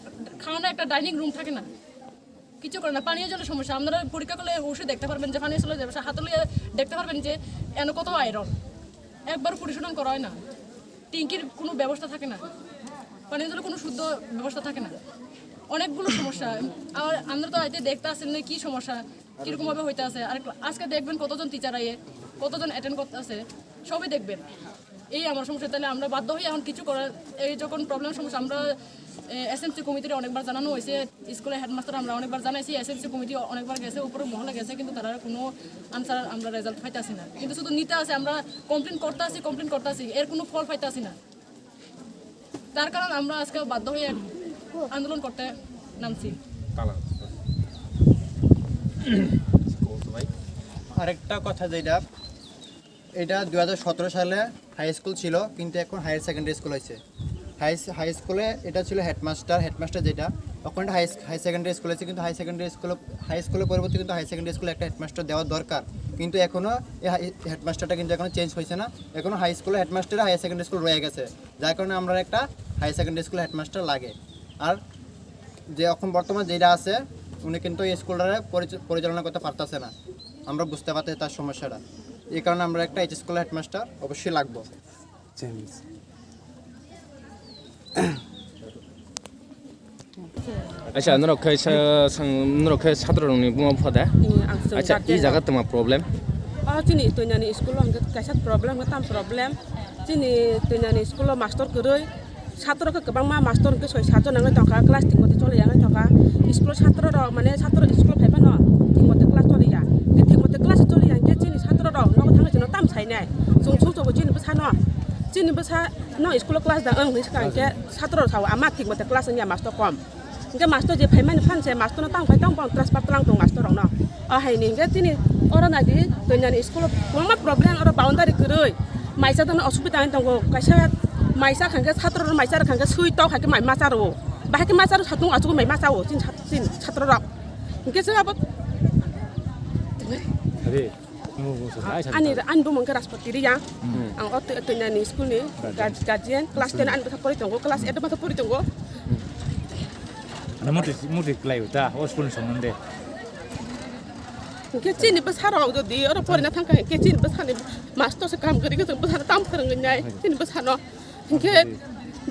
খাওয়ানো একটা ডাইনিং রুম থাকে না, কিছু করে না। পানীয় জলের সমস্যা, আপনারা পরীক্ষা করলে অবশ্যই দেখতে পারবেন যে পানীয় জলের ব্যবস্থা, হাতে লিয়ে দেখতে পারবেন যে এন কত আয়রন, একবার পরিশোধন করা হয় না, টিঙ্কির কোনো ব্যবস্থা থাকে না, পানীয় জলের কোনো শুদ্ধ ব্যবস্থা থাকে না, অনেকগুলো সমস্যা। আর আমরা তো আইতে দেখতে আসেন না কি সমস্যা কীরকমভাবে হইতে আছে। আর আজকে দেখবেন কতজন টিচার আইয়ে, কতজন অ্যাটেন্ড করতে আছে, সবই দেখবেন। এই আমার সমস্যা, তাহলে আমরা বাধ্য হই এখন কিছু করার। এই যখন প্রবলেম সমস্যা, আমরা এসএমসি কমিটির অনেকবার জানানো হয়েছে, স্কুলের হেডমাস্টার আমরা অনেকবার জানাইছি, এসএমসি কমিটি অনেকবার গেছে, উপরে মহলে গেছে, কিন্তু তারা কোনো আনসার আমরা রেজাল্ট পাইতে আসি না। কিন্তু শুধু নিতে আসে, আমরা কমপ্লেন করতে আসি, এর কোনো ফল পাইতে আসি না। তার কারণ আমরা আজকে বাধ্য হয়ে আন্দোলন করতে নামছি। আরেকটা কথা যেটা, এটা 2017 সালে হাই স্কুল ছিল, কিন্তু এখন হায়ার সেকেন্ডারি স্কুল হয়েছে। হাই স্কুলে এটা ছিল হেডমাস্টার যেটা, তখন এটা হাই সেকেন্ডারি স্কুল হয়েছে, কিন্তু হাই স্কুলের পরিবর্তে কিন্তু হাই সেকেন্ডারি স্কুলে একটা হেডমাস্টার দেওয়া দরকার, কিন্তু এখনও এই হেডমাস্টারটা কিন্তু এখনও চেঞ্জ হয়েছে না। এখনও হাই স্কুলের হেডমাস্টার হাই সেকেন্ডারি স্কুল রয়ে গেছে, যার কারণে আমরা একটা হাই সেকেন্ডারি স্কুল হেডমাস্টার লাগে। আর যে এখন বর্তমান যেটা আছে, উনি কিন্তু এই স্কুলটারে পরিচালনা করতে পারতেছে না, আমরা বুঝতে পারতেছি তার সমস্যাটা। এই কারণে আমরা একটা এইচ স্কুলের হেডমাস্টার অবশ্যই লাগবো। আচ্ছা নরকে ছাত্ররংনি বুমা ফদা আচ্ছা এই জায়গা তোমার problem chini tunyani school ang kaisa problem tam problem chini tunyani school master kuroi ছাত্র ke kebang ma master ke soi sajo nang tongka class timote chole yang tongka school ছাত্র ro mane ছাত্র school phaiba no timote class chole ya ke timote class chole yang ke chini ছাত্র ro no thang chino tam sai nai chung chung cho chini bsa no chini bsa no school class da ang ni kan ke ছাত্র ro sawa ama timote class nya master kom ke master je phaiman phan se master no tang phai tang bang transfer tang tong master ro no a hai ni ke chini ora na di tunyani school ma problem ora boundary kuroi maisa dan osubita tong kaisa maisa khangke chhatro maisa khangke sui to khake mai masa ro ba ke masa ro satung achu mai masa o chin chhatro ro ke se ab ani bu mongke raspati ri yang ang ot tunyani school ni gajian kelas 10 an ba pori tonggo kelas 8 ba pori tonggo ana mudi klai uta o school songonde ke chini ba saro do di ora pori na thang ke chini ba sane master se kam kari ke ba sane tam karang ngai chini ba sano ke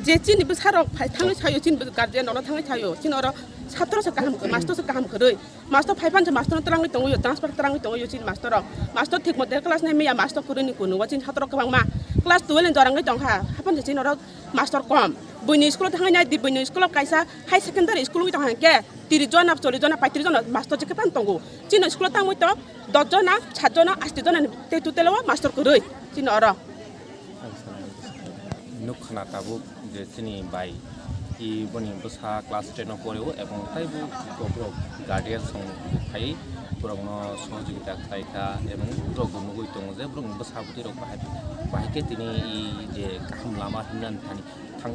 je chini ba saro phai thang chayo chini ba guardian ora thang chayo chini ora ছাত্র se kaham ke master se kaham khoi master phai pan se master terang ni tong yo transfer terang ni tong yo chini master thik mo de class nai me ya master kuruni kunu wa chini ছাত্র ke bang ma class 12 len jorang ni tong ha hapan je chini ora master kom buini school thang nai di buini school kaisa high secondary school wi tong ha ke 30 জন 40 জন 35 জন master je ke pan tong go chini school tang mo to 10 জন 7 জন 8 জন te tu telo master kuroi chini ora নুকখানা তাবুক যে চিনি বাই ই বনি বসা ক্লাস 10 পড়েও এবং তাইবু কোকব্রক গার্ডিয়ান সং ফাই পুরগ্ন সহযোগিতা খাইকা এবং পুরগ্ন গই দङ যে ব্রং বসা বুতি রক বাহাইকে তিনি ই যে কাহাম লামা হিনান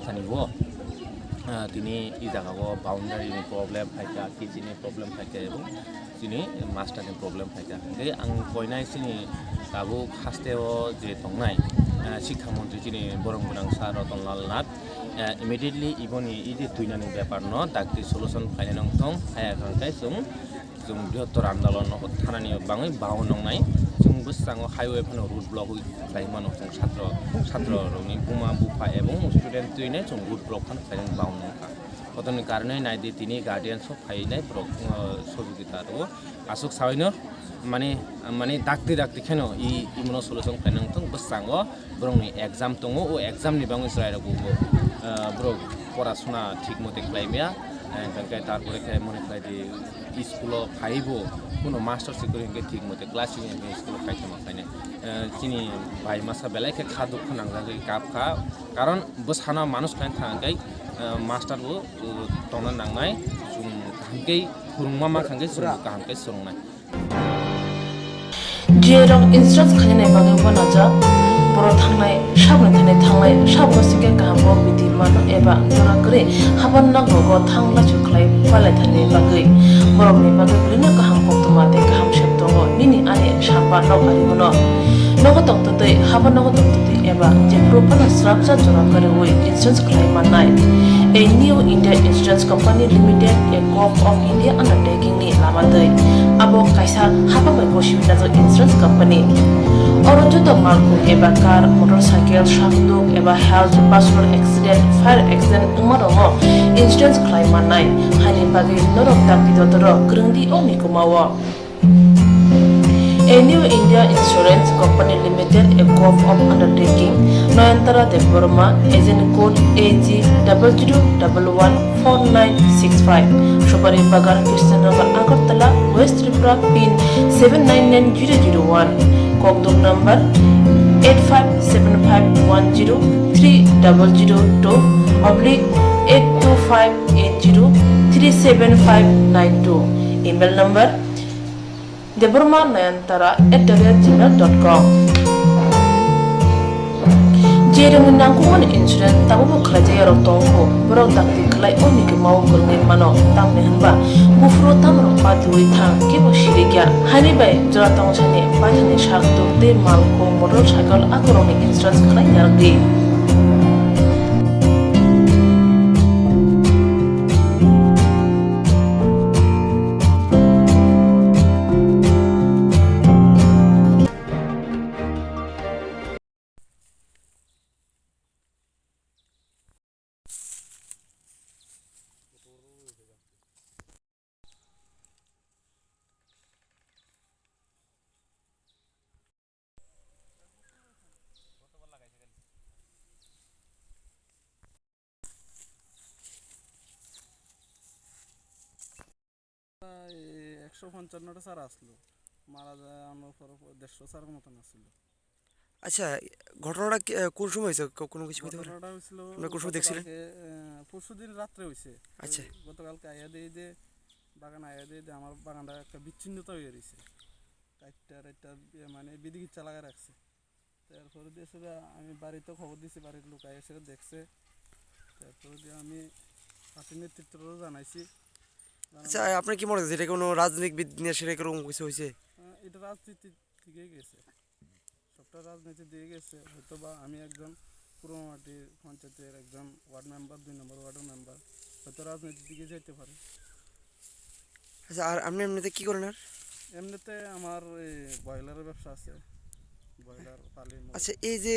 থানি ব তিনি ই জায়গাও বাউন্ডারিনি প্রবলেম ফাইকা কিচিনি প্রবলেম ফাইকা এবং চিনি মাস্টারनि প্রবলেম ফাইকা গে আं কইনাই চিনি তাবু হাস্তেও যে দंनाय শিক্ষামন্ত্রী যিনি বরং বুনাং স্যার রতনলাল নাথ ইমিডিয়েটলি ইবনি ইদি তুইনানি ব্যাপার ন ডাক্তি সলিউশন ফাইনে নং থং হায়া খাंखाय जों बृहत्तर आन्दोलन थानानि बाङै बाव नंनाय जों बसाङो हाइवे फानो रुट ब्लक लाइमानो जों ছাত্র রনি বুমা বুফা এবং স্টুডেন্ট তুইনে जों रुट ब्लक फान फाइने बाव नंका কতনি কারণে নাইদি তিনি গার্ডিয়ান সব ফাইনাই সহযোগিতারও আসুক সাইনো মানে ডাক্তি কেন ইমনো সলিউশন ফাইনাং থং বসাङो ব্রংনি एग्जाम दङ ও एग्जाम नि बाङै जरायरागो ব্রো পড়াশোনা ঠিক মতে ক্লাইমিয়া তারপরে তারপরে মনে হয় যে স্কুলে ফাইবো কোনো মাস্টার সিকিউরিটি ঠিক মতে ক্লাসিং স্কুলে ফাইতে মাখাইনে চিনি ভাই মাসা বেলায় খাদু খনাঙ্গাগै কাপখা কারণ বসানা মানুষ খাইন থাঙ্गाय मास्टारबो तंना नांनाय जों गाहामकै फोरोंमा माखांगै जों गाहामकै सोलोंनाय जेरं इंस्ट्राक्ट खालामनाय बागै बनाजा बर' थांनाय साबनो थांनाय साबसिके गाहामबो बिदि मानो एबा जरा करे हाबान नांगौ थांला जुख्लाय फालाय थानाय बागै बर'नि बागै बिनो गाहाम कोक्तमा दे गाहाम शब्द निनि आने साबा नाव आरिमनो नगो तंतदै हाबान नगो तंतदै एबा जेफ्रोपन स्राबजा जरा करे वे इंस्ट्राक्ट खालामनाय A new India Insurance Company Limited, a co-op of India undertaking ni lamadai. Abo kaisa haba bai goshimi nazo insurance company. Oro joto malku eba car, motorcycle, shafduk eba health, personal accident, fire accident umarongo insurance claim manai. Hani bagi norok tak didodoro grungdi o mikumawo. A new India Insurance Company Limited, a co-op of undertaking. Noyantara de Burma, agent code AG00114965. Shubari Bagar, Krishnagar, Agartala, West Tripura, pin 799001. Kokdum number 85751030/825803759 Email number deburmanayantara@gmail.com. Jereng nangkuman insurance tabu buklaja yarok tongko borok dakti klai oni ke mau gurne mano tamne hanba bufro tamro patui thang ke bo shirikya hani bai jora tong chane pathane shakto te malko motorcycle akoroni insurance klai yargi 155টা sir আসলো, মারা যায় আমার পর 150 স্যারের মতন আসছিল। আচ্ছা, ঘটনাটা কোন সময় হয়েছে, কোনো কিছু হতে পারে? ঘটনাটা হয়েছিল আপনারা কোন সময় দেখছিলেন? পরশু দিন রাত্রে হয়েছে। আচ্ছা, গতকালকে আয়া দিয়ে যে বাগান আয়া দিয়ে আমার বাগানটা একটা বিচ্ছিন্নতা হয়ে রয়েছে, একটা মানে বিধিকিচ্ছা লাগা রাখছে। তারপরে দিয়ে সেটা আমি বাড়িতে খবর দিয়েছি, বাড়ির লোক আয়া সেটা দেখছে। তারপরে দিয়ে আমি পার্টির নেতৃত্বও জানাইছি। আচ্ছা, আপনার কি মনে হচ্ছে এটা কোনো রাজনৈতিক বিদ্বেষের এরকম কিছু হয়েছে? এটা রাজনীতির দিকেই গেছে, সবটা রাজনীতি দিয়ে গেছে। হয়তো বা আমি একজন পুরোমাটির পঞ্চায়েতের একজন ওয়ার্ড মেম্বার, 2 নম্বর ওয়ার্ডের মেম্বার, হয়তো রাজনীতির দিকে যেতে পারে। আচ্ছা, আর আপনি এমনিতে কি করেন? আর এমনিতে আমার ব্রয়লারের ব্যবসা আছে, ব্রয়লার পালি। আচ্ছা, এই যে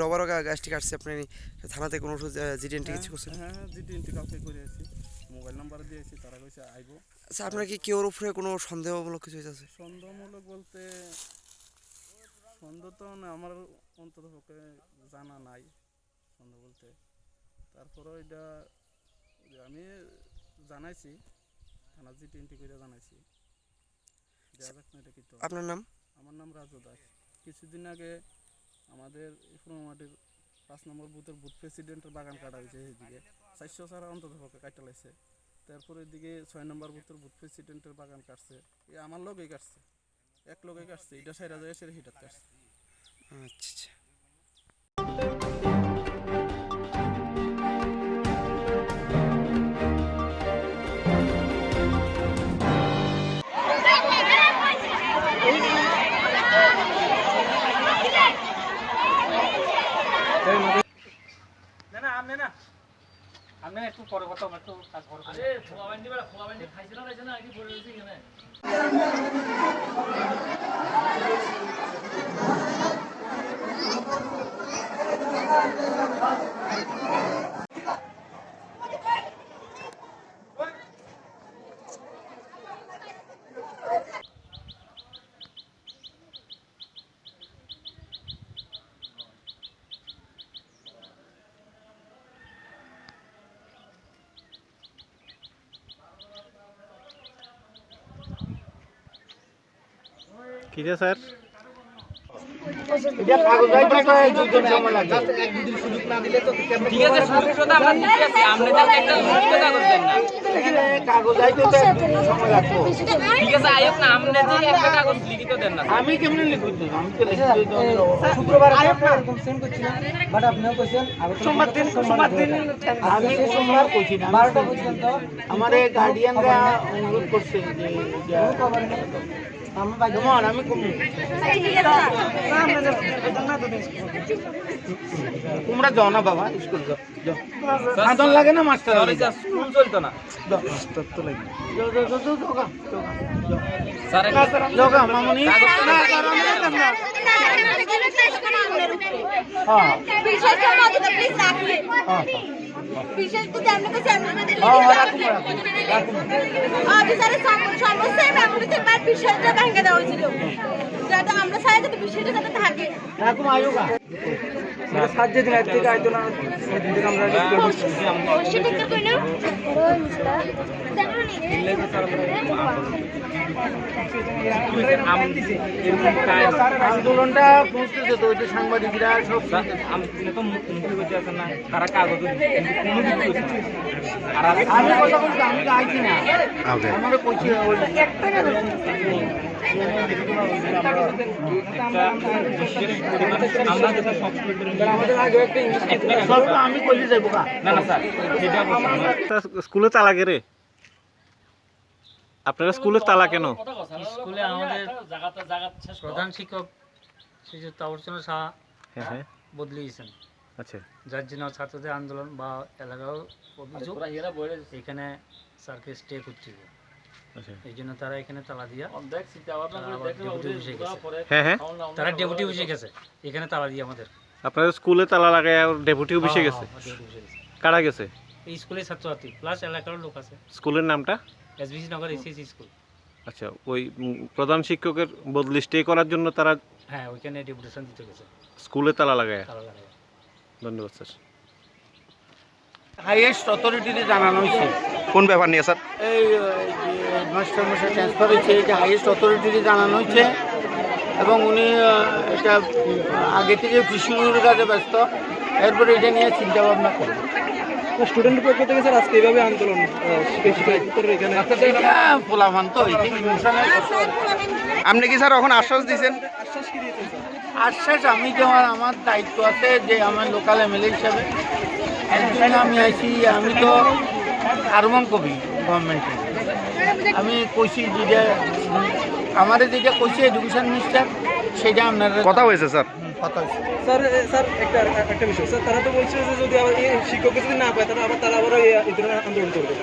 রবারক গাছটি কাটছে, আপনি থানাতে কোনো জিডিএনটি কিছু করছেন? হ্যাঁ, জিডিএনটি কাউকে করেছি, মোবাইল নাম্বার দিয়েছি, তারা কইছে আইব। আচ্ছা, আপনার কি কেউর উপরে কোনো সন্দেহমূলক কিছু আছে? সন্দেহমূলক বলতে সন্দেহ তো আমার অন্তত পক্ষে জানা নাই সন্দেহ বলতে। তারপরে এটা আমি জানাইছি, থানা জিডিএনটি করে জানাইছি। আপনার নাম? আমার নাম রাজু দাস। কিছুদিন আগে আমাদের মাটির 5 নম্বর বুথের বুথ প্রেসিডেন্টের বাগান কাটা হয়েছে, এইদিকে 400 ছাড়া অন্তত পক্ষে কাটা লাগছে। তারপরে এদিকে 6 নম্বর বুথের বুথ প্রেসিডেন্টের বাগান কাটছে, আমার লোকেই কাটছে, এক লোকেই কাটছে, এটা সাইরা যায় সেটা হিটাত কাটছে। আচ্ছা আচ্ছা। আমি একটু পরে কথা একটু কাজ করব। আরে খোলা বান্ডি খাইছে না আগে পড়ে রইছে এখানে। কি রে স্যার? এটা কাগজ আইতে কয় দুদিন সময় লাগে, এক দুদিন সুযোগ না দিলে তো ঠিক আছে, সুযোগ তো আমরা দিতে আছি, আপনি তো একটা লিখিত কাগজ দেন না, কাগজ আইতে তো সময় লাগবে। ঠিক আছে, আয়োক না, আপনি যে একটা কাগজ লিখিত দেন না। আমি কেমনে লিখব? আমি তো লিখিত শুক্রবার আয়োক না এরকম সেন্ড করছিলাম, বাট আপনিও কইছেন সোমবার দিন আমি সোমবার কইছি না, 12টা পর্যন্ত আমারে গার্ডিয়ানরা অনুরোধ করছে যে আমি তোমরা যাও না বাবা, স্কুল যাও, লাগে না মাস্টার, স্কুল চলতো না, মাস্টার তো লাগে। বিশেষ করে আমরা কাছে অফিসারের সমস্যায় ব্যবহৃত বাদ বিষয়টা ভেঙে দেওয়া হয়েছিল, যাতে আমরা চাই যাতে বিষয়টা যাতে থাকে। এরকম আয়োগা সাহায্য দিন এক থেকে আইতো না, আন্দোলনটা পৌঁছতেছে তো, ওই যে সাংবাদিকরা সব তো মুখে বসে আছেন না, তারা কাগজ আর আমি কথা বলছি, আমি তো আইছি না, আমাকে কইছি আমি কইলে যাইব না না স্যার, স্কুলে তালা রে? আপনারা স্কুলে তালা কেন? স্কুলে আমাদের প্রধান শিক্ষক শ্রীযুক্ত অর্চনা সাহা বদলে দিয়েছেন। আচ্ছা, যার জন্য ছাত্রদের আন্দোলন বা এলাকার অভিযোগ এখানে স্যারকে স্টে করতে হবে, এই জন্য তারা এখানে তালা দিয়া তারা ডেপুটি অফিসে গেছে, এখানে তালা দিয়ে আমাদের। আপনাদের স্কুলে তালা লাগায় ডেপুটি অফিসে গেছে? কারা গেছে? এই স্কুলের ছাত্রছাত্রী প্লাস এলাকার লোক আছে। স্কুলের নামটা? এসবিসি নগর এসএসসি স্কুল। আচ্ছা, ওই প্রধান শিক্ষকের বদলি স্টে করার জন্য তারা হ্যাঁ ওইখানে ডেপুটেশন দিতে গেছে, স্কুলে তালা লাগায়। ধন্যবাদ স্যার। হাইয়েস্ট অথরিটিতে জানানো হয়েছে কোন ব্যাপার নিয়ে স্যার? এই হেডমাস্টার মশাই ট্রান্সফার হয়েছে, এটা হাইয়েস্ট অথরিটিতে জানানো হয়েছে এবং উনি এটা আগে থেকে ফিশিংয়ের কাজে ব্যস্ত, এরপরে এটা নিয়ে চিন্তা ভাবনা করেন। স্টুডেন্ট পক্ষ থেকে স্যার আজকে এইভাবে আন্দোলন এখানে পোলামান তো আপনি কি স্যার এখন আশ্বাস দিয়েছেন? আশ্বাস আমি যেমন আমার দায়িত্ব আছে যে আমার লোকাল এমএলএ হিসাবে একদিন আমি আইছি, আমি তো আরমান কবি গভর্নমেন্টের, আমি কইছি যেটা আমার যেটা কইছি এডুকেশন মিনিস্টার সেটা আপনার কথা হয়েছে স্যার। কথা হয়েছে স্যার স্যার একটা বিষয় স্যার, তারা তো বলছে যে যদি আবার শিক্ষককে যদি না পায় তারা আবার এই ধরনের আন্দোলন করবে।